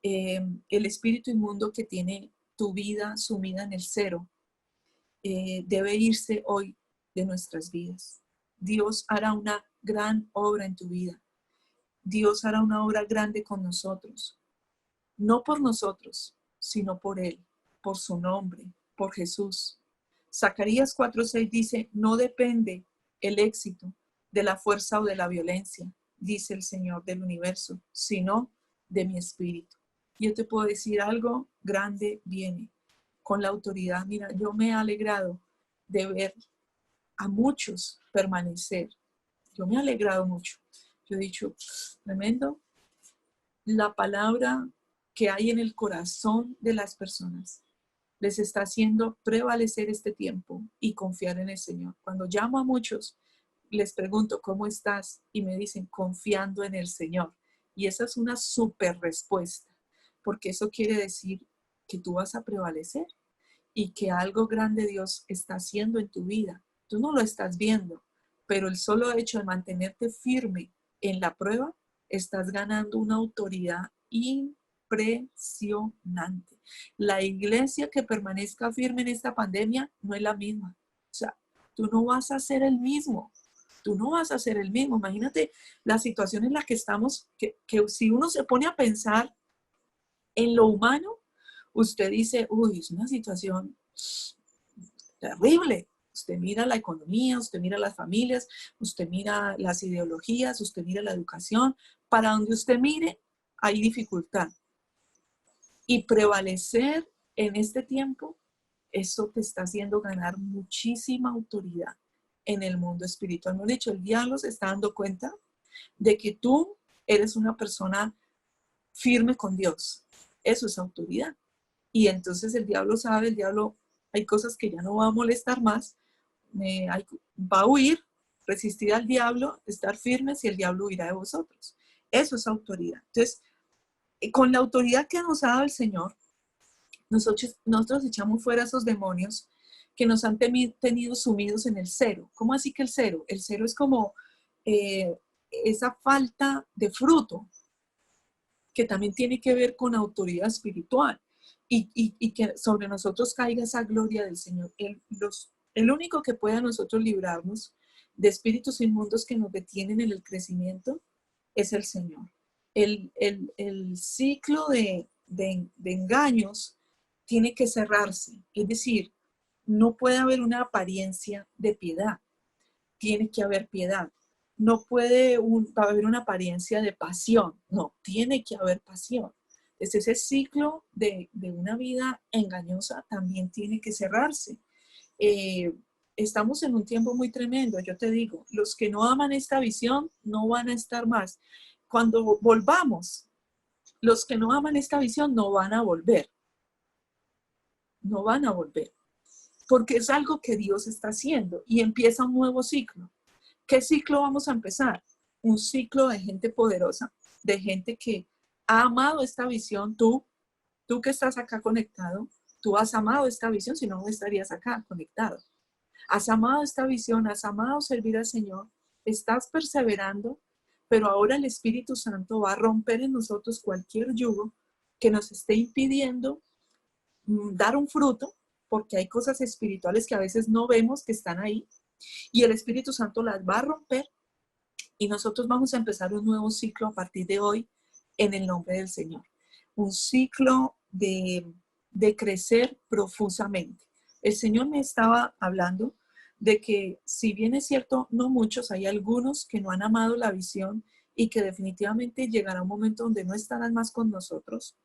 El espíritu inmundo que tiene tu vida sumida en el cero debe irse hoy de nuestras vidas. Dios hará una gran obra en tu vida. Dios hará una obra grande con nosotros. No por nosotros, sino por Él, por su nombre, por Jesús. Zacarías 4:6 dice, no depende el éxito de la fuerza o de la violencia, dice el Señor del universo, sino de mi espíritu. Yo te puedo decir algo grande viene con la autoridad. Mira, yo me he alegrado de ver a muchos permanecer. Yo me he alegrado mucho. Yo he dicho, tremendo, la palabra que hay en el corazón de las personas les está haciendo prevalecer este tiempo y confiar en el Señor. Cuando llamo a muchos, les pregunto, ¿cómo estás? Y me dicen, confiando en el Señor. Y esa es una súper respuesta, porque eso quiere decir que tú vas a prevalecer y que algo grande Dios está haciendo en tu vida. Tú no lo estás viendo, pero el solo hecho de mantenerte firme en la prueba, estás ganando una autoridad impresionante. La iglesia que permanezca firme en esta pandemia no es la misma. O sea, tú no vas a ser el mismo. Tú no vas a ser el mismo. Imagínate la situación en la que estamos, que si uno se pone a pensar en lo humano, usted dice, uy, es una situación terrible. Usted mira la economía, usted mira las familias, usted mira las ideologías, usted mira la educación. Para donde usted mire, hay dificultad. Y prevalecer en este tiempo, eso te está haciendo ganar muchísima autoridad en el mundo espiritual. No he dicho, el diablo se está dando cuenta de que tú eres una persona firme con Dios. Eso es autoridad. Y entonces el diablo sabe, el diablo, hay cosas que ya no va a molestar más, va a huir, resistir al diablo, estar firmes y el diablo huirá de vosotros. Eso es autoridad. Entonces, con la autoridad que nos ha dado el Señor, nosotros echamos fuera esos demonios que nos han tenido sumidos en el cero. ¿Cómo así que el cero? El cero es como esa falta de fruto que también tiene que ver con autoridad espiritual y que sobre nosotros caiga esa gloria del Señor. El único que puede a nosotros librarnos de espíritus inmundos que nos detienen en el crecimiento es el Señor. El ciclo de engaños tiene que cerrarse, es decir, no puede haber una apariencia de piedad, tiene que haber piedad. No puede haber una apariencia de pasión, no, tiene que haber pasión. Ese ciclo de una vida engañosa también tiene que cerrarse. Estamos en un tiempo muy tremendo, yo te digo, los que no aman esta visión no van a estar más. Cuando volvamos, los que no aman esta visión no van a volver, no van a volver, porque es algo que Dios está haciendo y empieza un nuevo ciclo. ¿Qué ciclo vamos a empezar? Un ciclo de gente poderosa, de gente que ha amado esta visión. Tú que estás acá conectado, tú has amado esta visión, si no, no estarías acá conectado. Has amado esta visión, has amado servir al Señor, estás perseverando, pero ahora el Espíritu Santo va a romper en nosotros cualquier yugo que nos esté impidiendo dar un fruto, porque hay cosas espirituales que a veces no vemos que están ahí, y el Espíritu Santo las va a romper y nosotros vamos a empezar un nuevo ciclo a partir de hoy en el nombre del Señor. Un ciclo de crecer profusamente. El Señor me estaba hablando de que, si bien es cierto, no muchos, hay algunos que no han amado la visión y que definitivamente llegará un momento donde no estarán más con nosotros,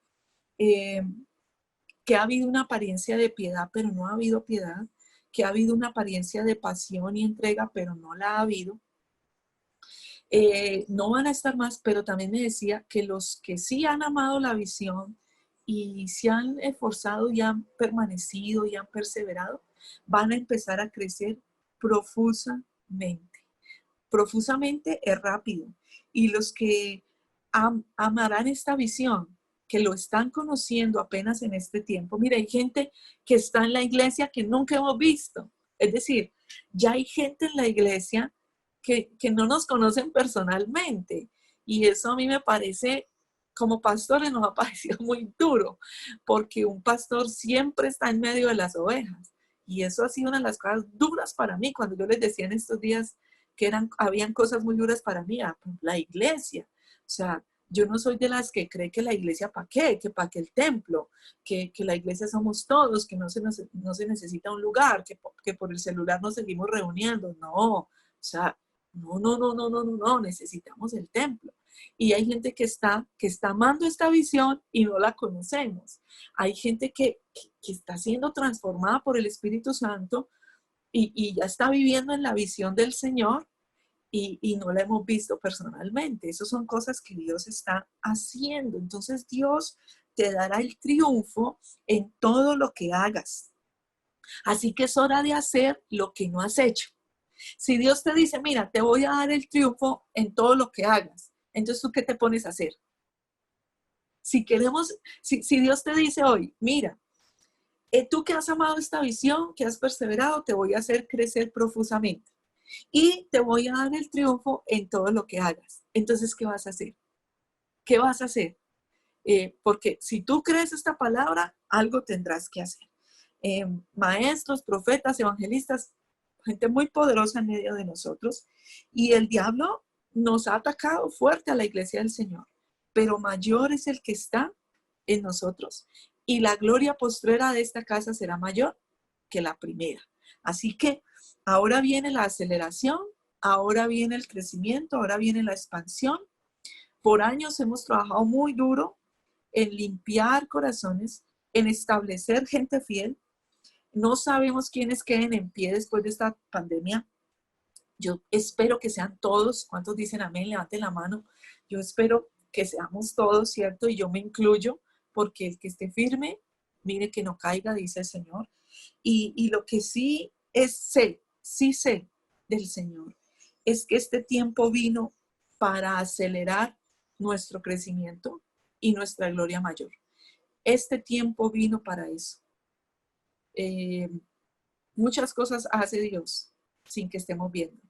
que ha habido una apariencia de piedad, pero no ha habido piedad, que ha habido una apariencia de pasión y entrega, pero no la ha habido. No van a estar más, pero también me decía que los que sí han amado la visión y se han esforzado y han permanecido y han perseverado, van a empezar a crecer profusamente. Profusamente es rápido. Y los que amarán esta visión, que lo están conociendo apenas en este tiempo. Mira, hay gente que está en la iglesia que nunca hemos visto. Es decir, ya hay gente en la iglesia que no nos conocen personalmente. Y eso a mí me parece, como pastores, nos ha parecido muy duro, porque un pastor siempre está en medio de las ovejas. Y eso ha sido una de las cosas duras para mí, cuando yo les decía en estos días que habían cosas muy duras para mí, la iglesia. O sea, yo no soy de las que cree que la iglesia para qué, que para qué el templo, que la iglesia somos todos, que no se necesita un lugar, que por el celular nos seguimos reuniendo. No, o sea, no, necesitamos el templo. Y hay gente que está amando esta visión y no la conocemos. Hay gente que está siendo transformada por el Espíritu Santo y ya está viviendo en la visión del Señor y no la hemos visto personalmente. Esas son cosas que Dios está haciendo. Entonces Dios te dará el triunfo en todo lo que hagas. Así que es hora de hacer lo que no has hecho. Si Dios te dice, mira, te voy a dar el triunfo en todo lo que hagas, entonces ¿tú qué te pones a hacer? Si Dios te dice hoy, mira, tú que has amado esta visión, que has perseverado, te voy a hacer crecer profusamente y te voy a dar el triunfo en todo lo que hagas. Entonces, ¿qué vas a hacer? ¿Qué vas a hacer? Porque si tú crees esta palabra, algo tendrás que hacer. Maestros, profetas, evangelistas, gente muy poderosa en medio de nosotros. Y el diablo nos ha atacado fuerte a la iglesia del Señor, pero mayor es el que está en nosotros. Y la gloria postrera de esta casa será mayor que la primera. Así que ahora viene la aceleración, ahora viene el crecimiento, ahora viene la expansión. Por años hemos trabajado muy duro en limpiar corazones, en establecer gente fiel. No sabemos quiénes queden en pie después de esta pandemia. Yo espero que sean todos. ¿Cuántos dicen amén? Levanten la mano. Yo espero que seamos todos, ¿cierto? Y yo me incluyo, porque el que esté firme, mire que no caiga, dice el Señor. Y lo que sí sé del Señor, es que este tiempo vino para acelerar nuestro crecimiento y nuestra gloria mayor. Este tiempo vino para eso. Muchas cosas hace Dios sin que estemos viendo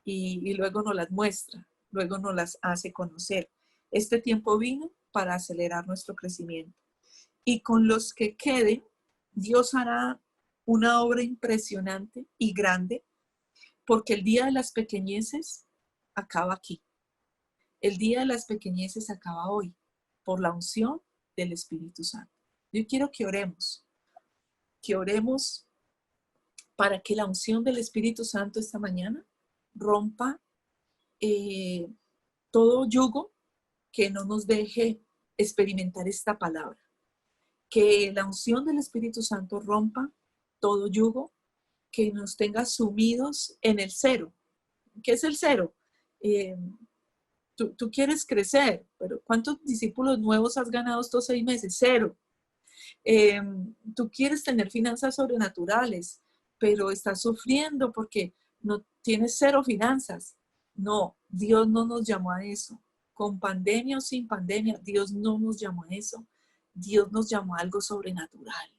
y luego nos las muestra, luego nos las hace conocer. Este tiempo vino para acelerar nuestro crecimiento y con los que queden, Dios hará una obra impresionante y grande, porque el día de las pequeñeces acaba aquí. El día de las pequeñeces acaba hoy, por la unción del Espíritu Santo. Yo quiero que oremos para que la unción del Espíritu Santo esta mañana rompa todo yugo que no nos deje experimentar esta palabra. Que la unción del Espíritu Santo rompa todo yugo que nos tenga sumidos en el cero. ¿Qué es el cero? Tú quieres crecer, pero ¿cuántos discípulos nuevos has ganado estos 6 meses? Cero. Tú quieres tener finanzas sobrenaturales, pero estás sufriendo porque no tienes cero finanzas. No, Dios no nos llamó a eso. Con pandemia o sin pandemia, Dios no nos llamó a eso. Dios nos llamó a algo sobrenatural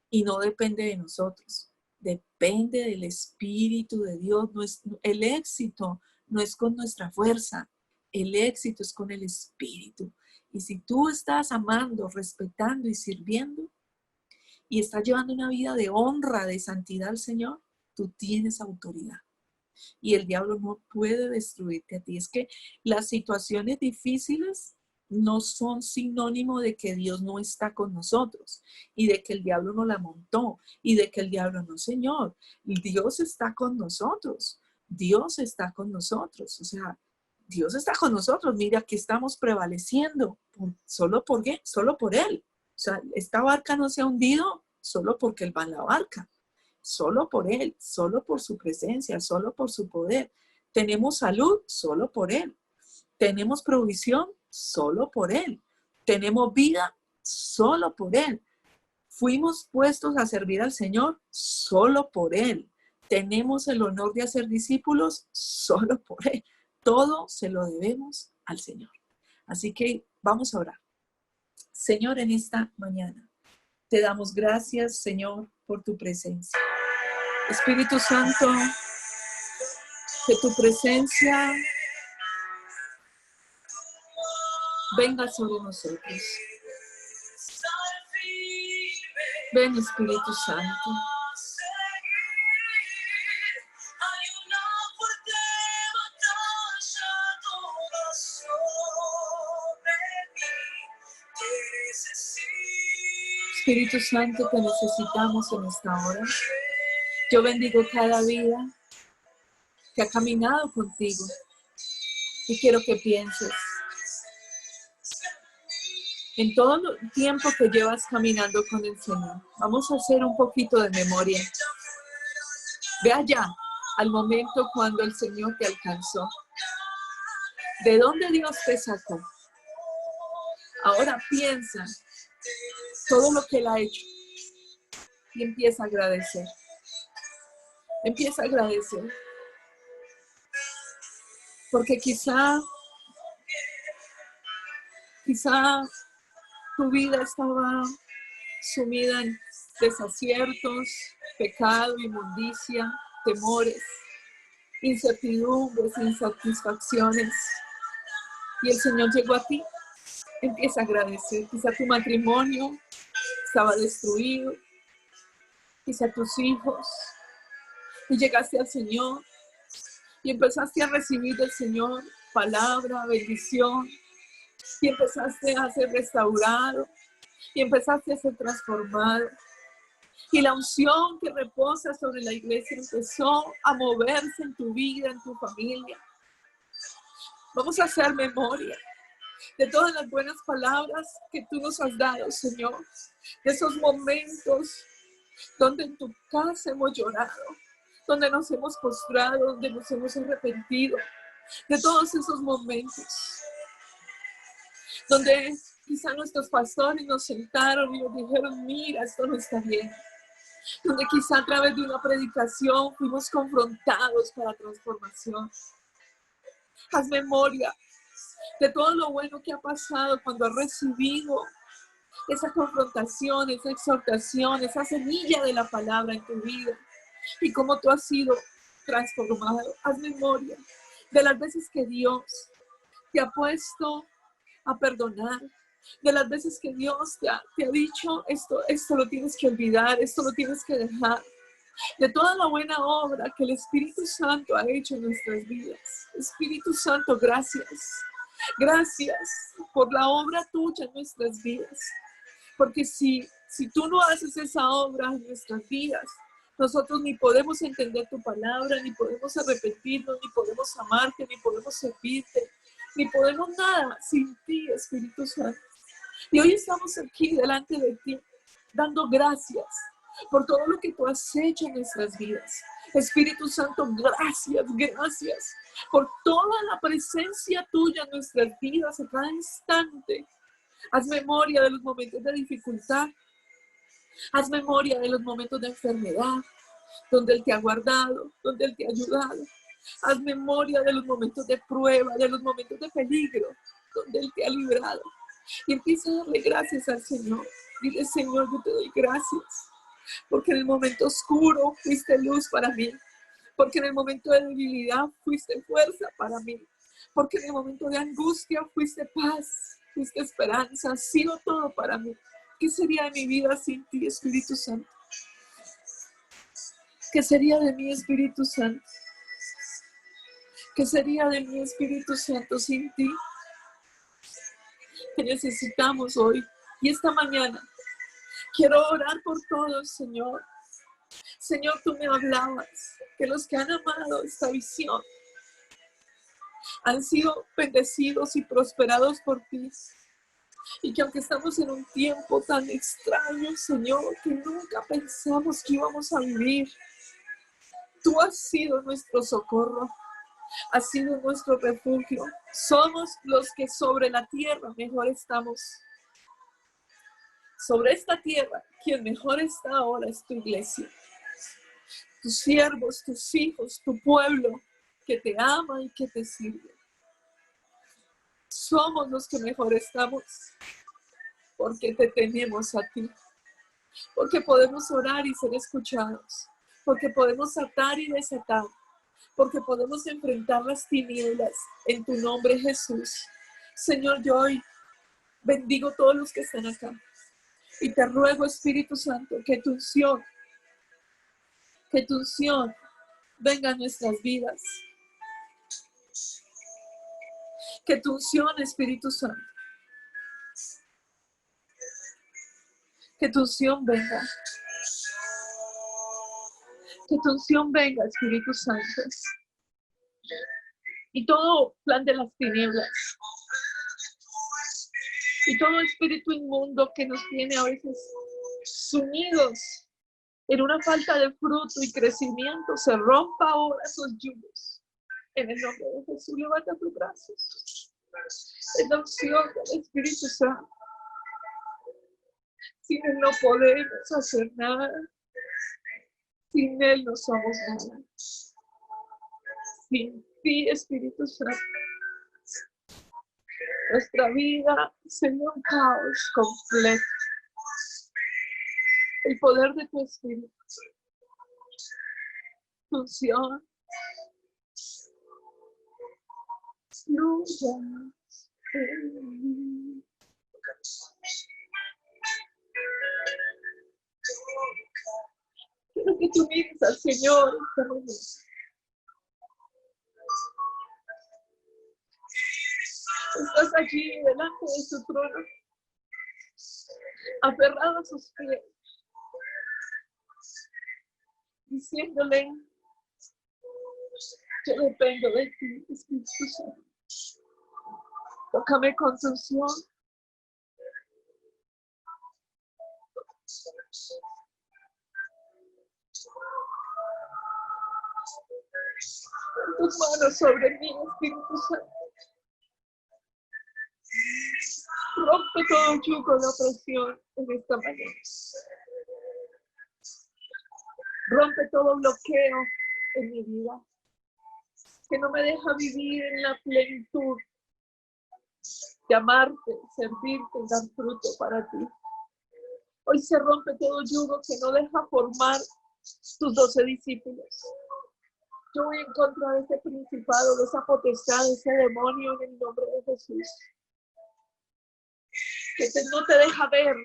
y no depende de nosotros. Depende del Espíritu de Dios. El éxito no es con nuestra fuerza. El éxito es con el Espíritu. Y si tú estás amando, respetando y sirviendo y estás llevando una vida de honra, de santidad al Señor, tú tienes autoridad. Y el diablo no puede destruirte a ti. Es que las situaciones difíciles no son sinónimo de que Dios no está con nosotros y de que el diablo no la montó y de que el diablo no, Señor. Dios está con nosotros. Dios está con nosotros. O sea, Dios está con nosotros. Mira, aquí estamos prevaleciendo. ¿Solo por qué? Solo por Él. O sea, esta barca no se ha hundido solo porque Él va en la barca. Solo por Él, solo por su presencia, solo por su poder. Tenemos salud solo por Él. Tenemos provisión solo por Él. Tenemos vida solo por Él. Fuimos puestos a servir al Señor solo por Él. Tenemos el honor de hacer discípulos solo por Él. Todo se lo debemos al Señor. Así que vamos a orar. Señor, en esta mañana te damos gracias, Señor, por tu presencia. Espíritu Santo, que tu presencia venga sobre nosotros. Ven, Espíritu Santo. Espíritu Santo, te necesitamos en esta hora. Yo bendigo cada vida que ha caminado contigo y quiero que pienses en todo el tiempo que llevas caminando con el Señor. Vamos a hacer un poquito de memoria. Ve allá al momento cuando el Señor te alcanzó. ¿De dónde Dios te sacó? Ahora piensa todo lo que Él ha hecho y empieza a agradecer. Empieza a agradecer. Porque quizá tu vida estaba sumida en desaciertos, pecado, inmundicia, temores, incertidumbres, insatisfacciones. Y el Señor llegó a ti. Empieza a agradecer. Quizá tu matrimonio estaba destruido. Quizá tus hijos. Y llegaste al Señor. Y empezaste a recibir del Señor palabra, bendición. Y empezaste a ser restaurado. Y empezaste a ser transformado. Y la unción que reposa sobre la iglesia empezó a moverse en tu vida, en tu familia. Vamos a hacer memoria de todas las buenas palabras que tú nos has dado, Señor. De esos momentos donde en tu casa hemos llorado, donde nos hemos postrado, donde nos hemos arrepentido. De todos esos momentos donde quizá nuestros pastores nos sentaron y nos dijeron, mira, esto no está bien. Donde quizá a través de una predicación fuimos confrontados para transformación. Haz memoria de todo lo bueno que ha pasado cuando has recibido esa confrontación, esa exhortación, esa semilla de la palabra en tu vida y cómo tú has sido transformado. Haz memoria de las veces que Dios te ha puesto a perdonar, de las veces que Dios te ha dicho, esto lo tienes que olvidar, esto lo tienes que dejar. de toda la buena obra que el Espíritu Santo ha hecho en nuestras vidas. Espíritu Santo, gracias. Gracias por la obra tuya en nuestras vidas. Porque si tú no haces esa obra en nuestras vidas, nosotros ni podemos entender tu palabra, ni podemos arrepentirnos, ni podemos amarte, ni podemos servirte, ni podemos nada sin ti, Espíritu Santo. Y hoy estamos aquí delante de ti, dando gracias por todo lo que tú has hecho en nuestras vidas. Espíritu Santo, gracias, gracias por toda la presencia tuya en nuestras vidas a cada instante. Haz memoria de los momentos de dificultad. Haz memoria de los momentos de enfermedad, donde Él te ha guardado, donde Él te ha ayudado. Haz memoria de los momentos de prueba, de los momentos de peligro, donde Él te ha librado. Y empieza a darle gracias al Señor. Dile, Señor, yo te doy gracias. Porque en el momento oscuro fuiste luz para mí. Porque en el momento de debilidad fuiste fuerza para mí. Porque en el momento de angustia fuiste paz, fuiste esperanza. Has sido todo para mí. ¿Qué sería de mi vida sin ti, Espíritu Santo? ¿Qué sería de mi Espíritu Santo? ¿Qué sería de mi Espíritu Santo sin ti? Que necesitamos hoy y esta mañana. Quiero orar por todos, Señor. Señor, tú me hablabas que los que han amado esta visión han sido bendecidos y prosperados por ti. Y que aunque estamos en un tiempo tan extraño, Señor, que nunca pensamos que íbamos a vivir, tú has sido nuestro socorro, has sido nuestro refugio. Somos los que sobre la tierra mejor estamos. Sobre esta tierra, quien mejor está ahora es tu iglesia. Tus siervos, tus hijos, tu pueblo, que te ama y que te sirve. Somos los que mejor estamos, porque te tenemos a ti. Porque podemos orar y ser escuchados. Porque podemos atar y desatar. Porque podemos enfrentar las tinieblas en tu nombre, Jesús. Señor, yo hoy bendigo a todos los que están acá. Y te ruego, Espíritu Santo, que tu unción venga a nuestras vidas. Que tu unción, Espíritu Santo, que tu unción venga. Que tu unción venga, Espíritu Santo. Y todo plan de las tinieblas. Y todo espíritu inmundo que nos tiene a veces sumidos en una falta de fruto y crecimiento, se rompa ahora esos yugos. En el nombre de Jesús, levanta tus brazos. En la unción del Espíritu Santo. Sin Él no podemos hacer nada. Sin Él no somos nada. Sin ti, Espíritu Santo, nuestra vida sería un caos completo. El poder de tu Espíritu, tu unción, fluya en mí. Quiero que tú mires al Señor esta mañana. Estás allí delante de su trono, aferrado a sus pies, diciéndole, yo dependo de ti, Espíritu Santo. Tócame con tu unción. Pon tus manos sobre mí, Espíritu Santo. Rompe todo yugo de opresión en esta mañana. Rompe todo bloqueo en mi vida, que no me deja vivir en la plenitud de amarte, servirte y dar fruto para ti. Hoy se rompe todo yugo que no deja formar tus 12 discípulos. Yo voy en contra de ese principado, de esa potestad, de ese demonio en el nombre de Jesús. Que no te deja ver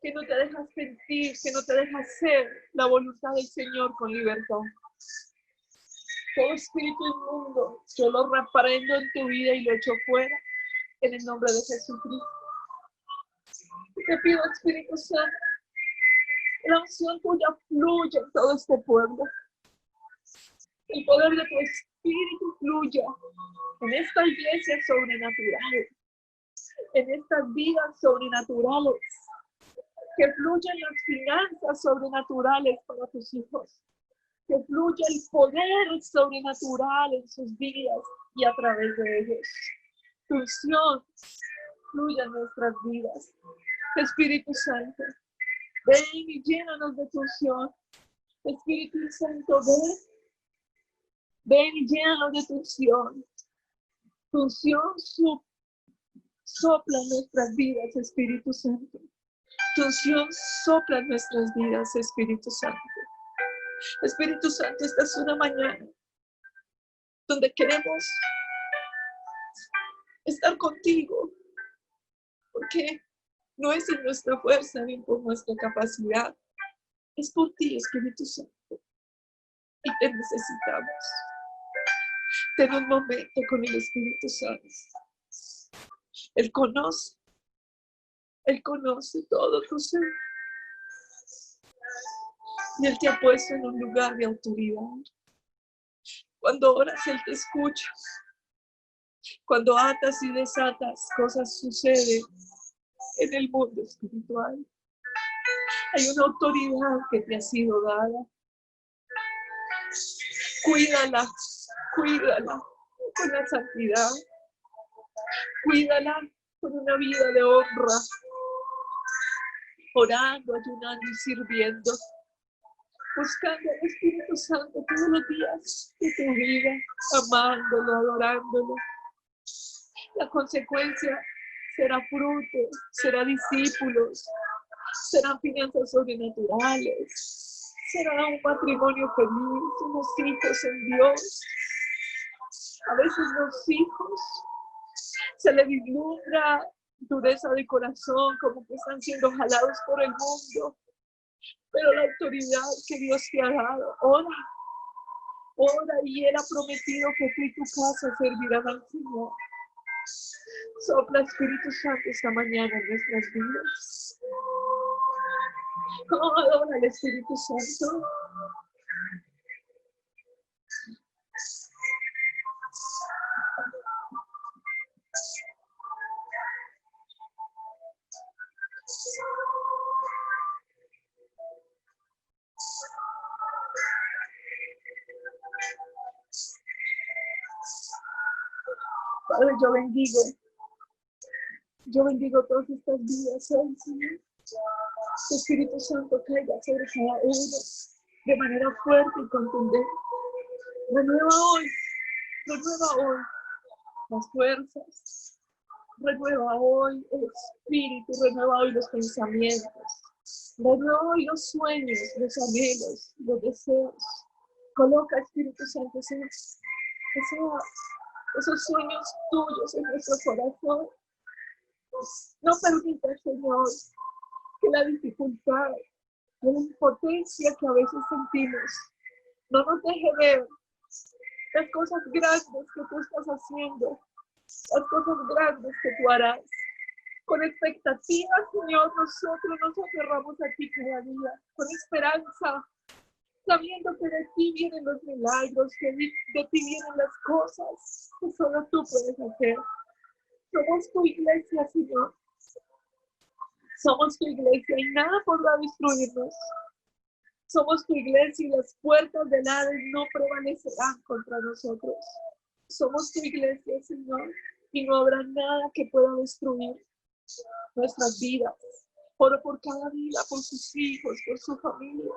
que no te dejas sentir, que no te dejas hacer la voluntad del Señor con libertad. Todo espíritu inmundo, yo lo reprendo en tu vida y lo echo fuera en el nombre de Jesucristo. Te pido, Espíritu Santo, la unción tuya fluye en todo este pueblo. El poder de tu Espíritu fluya en esta iglesia sobrenatural, en estas vidas sobrenaturales, que fluyan las finanzas sobrenaturales para tus hijos, que fluya el poder sobrenatural en sus vidas y a través de ellos. Tu unción fluya en nuestras vidas. Espíritu Santo, ven y llénanos de tu unción. Espíritu Santo, ven y llénanos de tu unción. Tu unción sopla en nuestras vidas, Espíritu Santo. Tu unción sopla en nuestras vidas, Espíritu Santo. Espíritu Santo, esta es una mañana donde queremos estar contigo, porque no es en nuestra fuerza ni por nuestra capacidad, es por ti, Espíritu Santo, y te necesitamos. Ten un momento con el Espíritu Santo. Él conoce todo tu ser, y Él te ha puesto en un lugar de autoridad. Cuando oras, Él te escucha. Cuando atas y desatas, cosas suceden en el mundo espiritual. Hay una autoridad que te ha sido dada. Cuídala con la santidad. Cuídala con una vida de honra. Orando, ayunando y sirviendo. Buscando al Espíritu Santo todos los días de tu vida. Amándolo, adorándolo. La consecuencia será fruto, será discípulos, serán finanzas sobrenaturales, será un matrimonio feliz, unos hijos en Dios. A veces los hijos se les vislumbra dureza de corazón, como que están siendo jalados por el mundo, pero la autoridad que Dios te ha dado, ora y Él ha prometido que tú y tu casa servirán al Señor. Sopla, Espíritu Santo, esta mañana en nuestras vidas. Oh, adora al Espíritu Santo. Padre, yo bendigo todas estas vidas hoy, Señor. Tu Espíritu Santo caiga sobre cada uno de manera fuerte y contundente. Renueva hoy las fuerzas. Renueva hoy el espíritu, renueva hoy los pensamientos. Renueva hoy los sueños, los anhelos, los deseos. Coloca, Espíritu Santo, esos sueños tuyos en nuestro corazón. No permita, Señor, que la dificultad, que la impotencia que a veces sentimos, no nos deje ver las cosas grandes que tú estás haciendo, las cosas grandes que tú harás. Con expectativa, Señor, nosotros nos aferramos a ti cada día, con esperanza, sabiendo que de ti vienen los milagros, que de ti vienen las cosas que solo tú puedes hacer. Somos tu iglesia, Señor. Somos tu iglesia y nada podrá destruirnos. Somos tu iglesia y las puertas del Hades no prevalecerán contra nosotros. Somos tu iglesia, Señor, y no habrá nada que pueda destruir nuestras vidas. Oro por cada vida, por sus hijos, por su familia,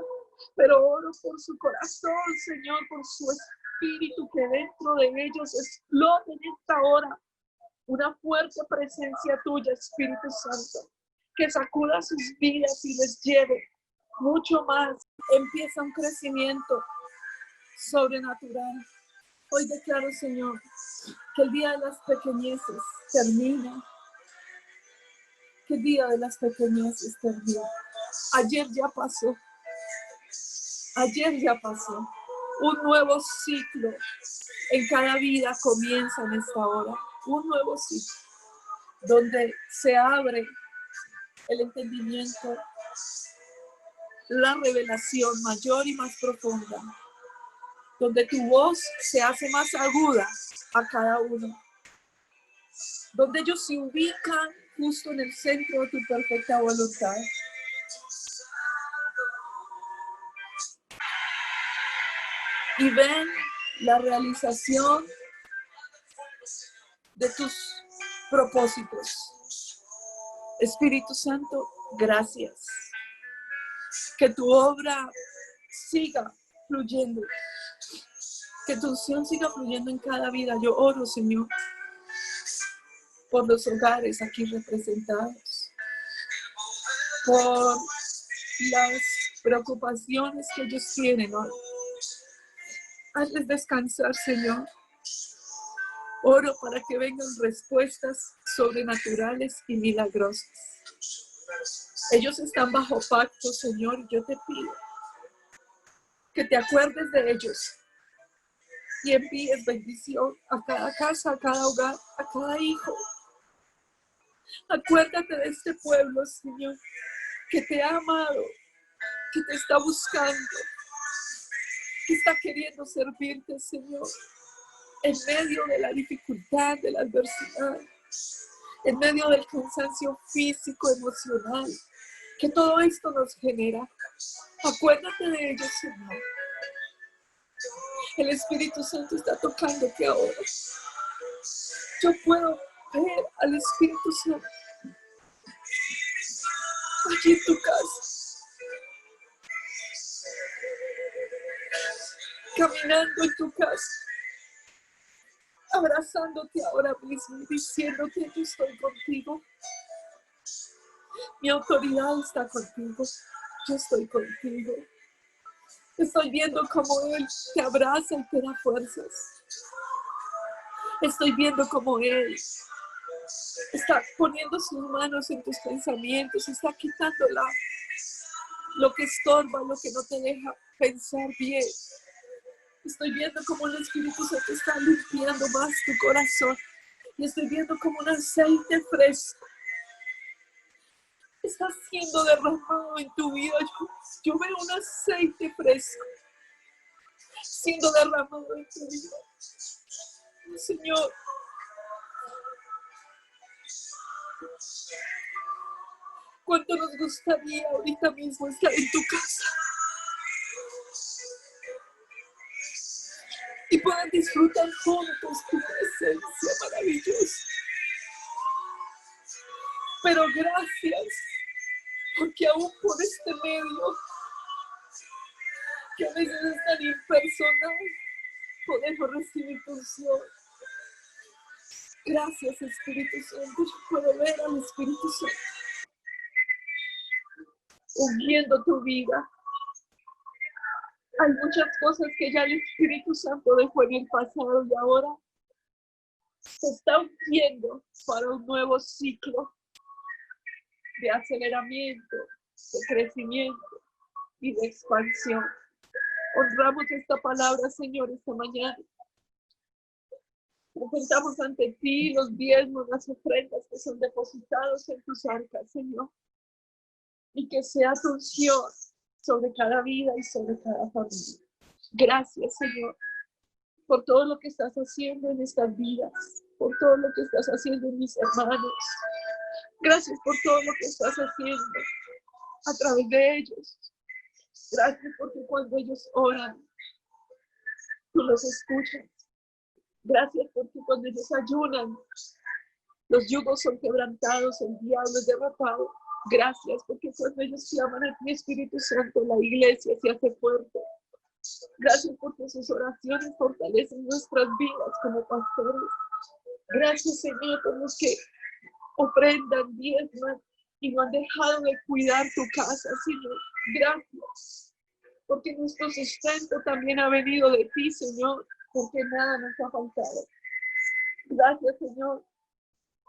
pero oro por su corazón, Señor, por su espíritu, que dentro de ellos explote en esta hora una fuerte presencia tuya, Espíritu Santo, que sacuda sus vidas y les lleve mucho más. Empieza un crecimiento sobrenatural. Hoy declaro, Señor, que el día de las pequeñeces termina. que el día de las pequeñeces terminó. Ayer ya pasó. Ayer ya pasó. Un nuevo ciclo en cada vida comienza en esta hora. Un nuevo ciclo donde se abre el entendimiento, la revelación mayor y más profunda, donde tu voz se hace más aguda a cada uno, donde ellos se ubican justo en el centro de tu perfecta voluntad. Y ven la realización de tus propósitos. Espíritu Santo, gracias. Que tu obra siga fluyendo. Que tu unción siga fluyendo en cada vida. Yo oro, Señor, por los hogares aquí representados. Por las preocupaciones que ellos tienen hoy. Hazles descansar, Señor. Oro para que vengan respuestas sobrenaturales y milagrosas. Ellos están bajo pacto, Señor, y yo te pido que te acuerdes de ellos y envíes bendición a cada casa, a cada hogar, a cada hijo. Acuérdate de este pueblo, Señor, que te ha amado, que te está buscando, que está queriendo servirte, Señor, en medio de la dificultad, de la adversidad, en medio del cansancio físico, emocional, que todo esto nos genera. Acuérdate de ellos, Señor. El Espíritu Santo está tocándote ahora. Yo puedo ver al Espíritu Santo aquí en tu casa, caminando en tu casa, abrazándote ahora mismo y diciéndote: yo estoy contigo. Mi autoridad está contigo. Yo estoy contigo. Estoy viendo cómo Él te abraza y te da fuerzas. Estoy viendo cómo Él está poniendo sus manos en tus pensamientos, está quitando lo que estorba, lo que no te deja pensar bien. Estoy viendo cómo el Espíritu Santo está limpiando más tu corazón. Y estoy viendo como un aceite fresco está siendo derramado en tu vida. Yo veo un aceite fresco siendo derramado en tu vida. Señor, cuánto nos gustaría ahorita mismo estar en tu casa y poder disfrutar juntos tu presencia maravillosa. Pero gracias, porque aún por este medio, que a veces es tan impersonal, podemos recibir tu unción. Gracias, Espíritu Santo. Yo puedo ver al Espíritu Santo ungiendo tu vida. Hay muchas cosas que ya el Espíritu Santo dejó en el pasado y ahora se está ungiendo para un nuevo ciclo de aceleramiento, de crecimiento y de expansión. Honramos esta palabra, Señor, esta mañana. Presentamos ante ti los diezmos, las ofrendas que son depositados en tus arcas, Señor. Y que sea tu unción sobre cada vida y sobre cada familia. Gracias, Señor, por todo lo que estás haciendo en estas vidas, por todo lo que estás haciendo en mis hermanos. Gracias por todo lo que estás haciendo a través de ellos. Gracias porque cuando ellos oran, tú los escuchas. Gracias porque cuando ellos ayunan, los yugos son quebrantados, el diablo es derrotado. Gracias porque cuando ellos claman a ti, Espíritu Santo, la iglesia se hace fuerte. Gracias porque sus oraciones fortalecen nuestras vidas como pastores. Gracias, Señor, por los que ofrendan, diezman y no han dejado de cuidar tu casa, Señor. Gracias, porque nuestro sustento también ha venido de ti, Señor, porque nada nos ha faltado. Gracias, Señor,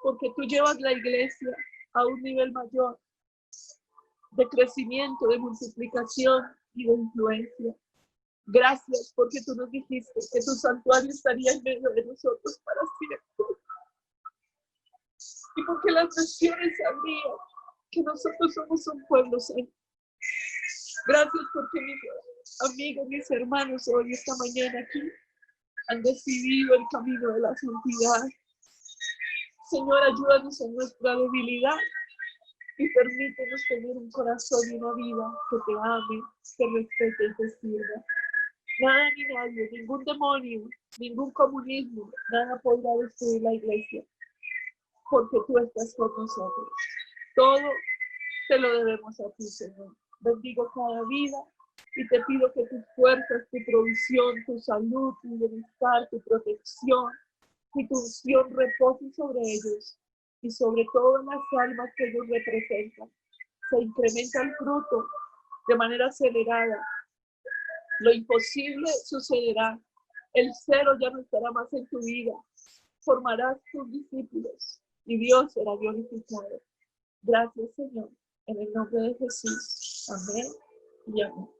porque tú llevas la iglesia a un nivel mayor de crecimiento, de multiplicación y de influencia. Gracias porque tú nos dijiste que tu santuario estaría en medio de nosotros para siempre. Y porque las naciones sabrían que nosotros somos un pueblo santo. Gracias porque mis amigos, mis hermanos hoy, esta mañana aquí, han decidido el camino de la santidad. Señor, ayúdanos en nuestra debilidad y permítenos tener un corazón y una vida que te ame, te respete y te sirva. Nada ni nadie, ningún demonio, ningún comunismo, nada podrá destruir la iglesia, porque tú estás con nosotros. Todo te lo debemos a ti, Señor. Bendigo cada vida y te pido que tus fuerzas, tu provisión, tu salud, tu bienestar, tu protección y tu unción reposen sobre ellos y sobre todas las almas que ellos representan. Se incrementa el fruto de manera acelerada. Lo imposible sucederá. El cero ya no estará más en tu vida. Formarás tus discípulos y Dios será glorificado. Gracias, Señor. En el nombre de Jesús. Amén y amén.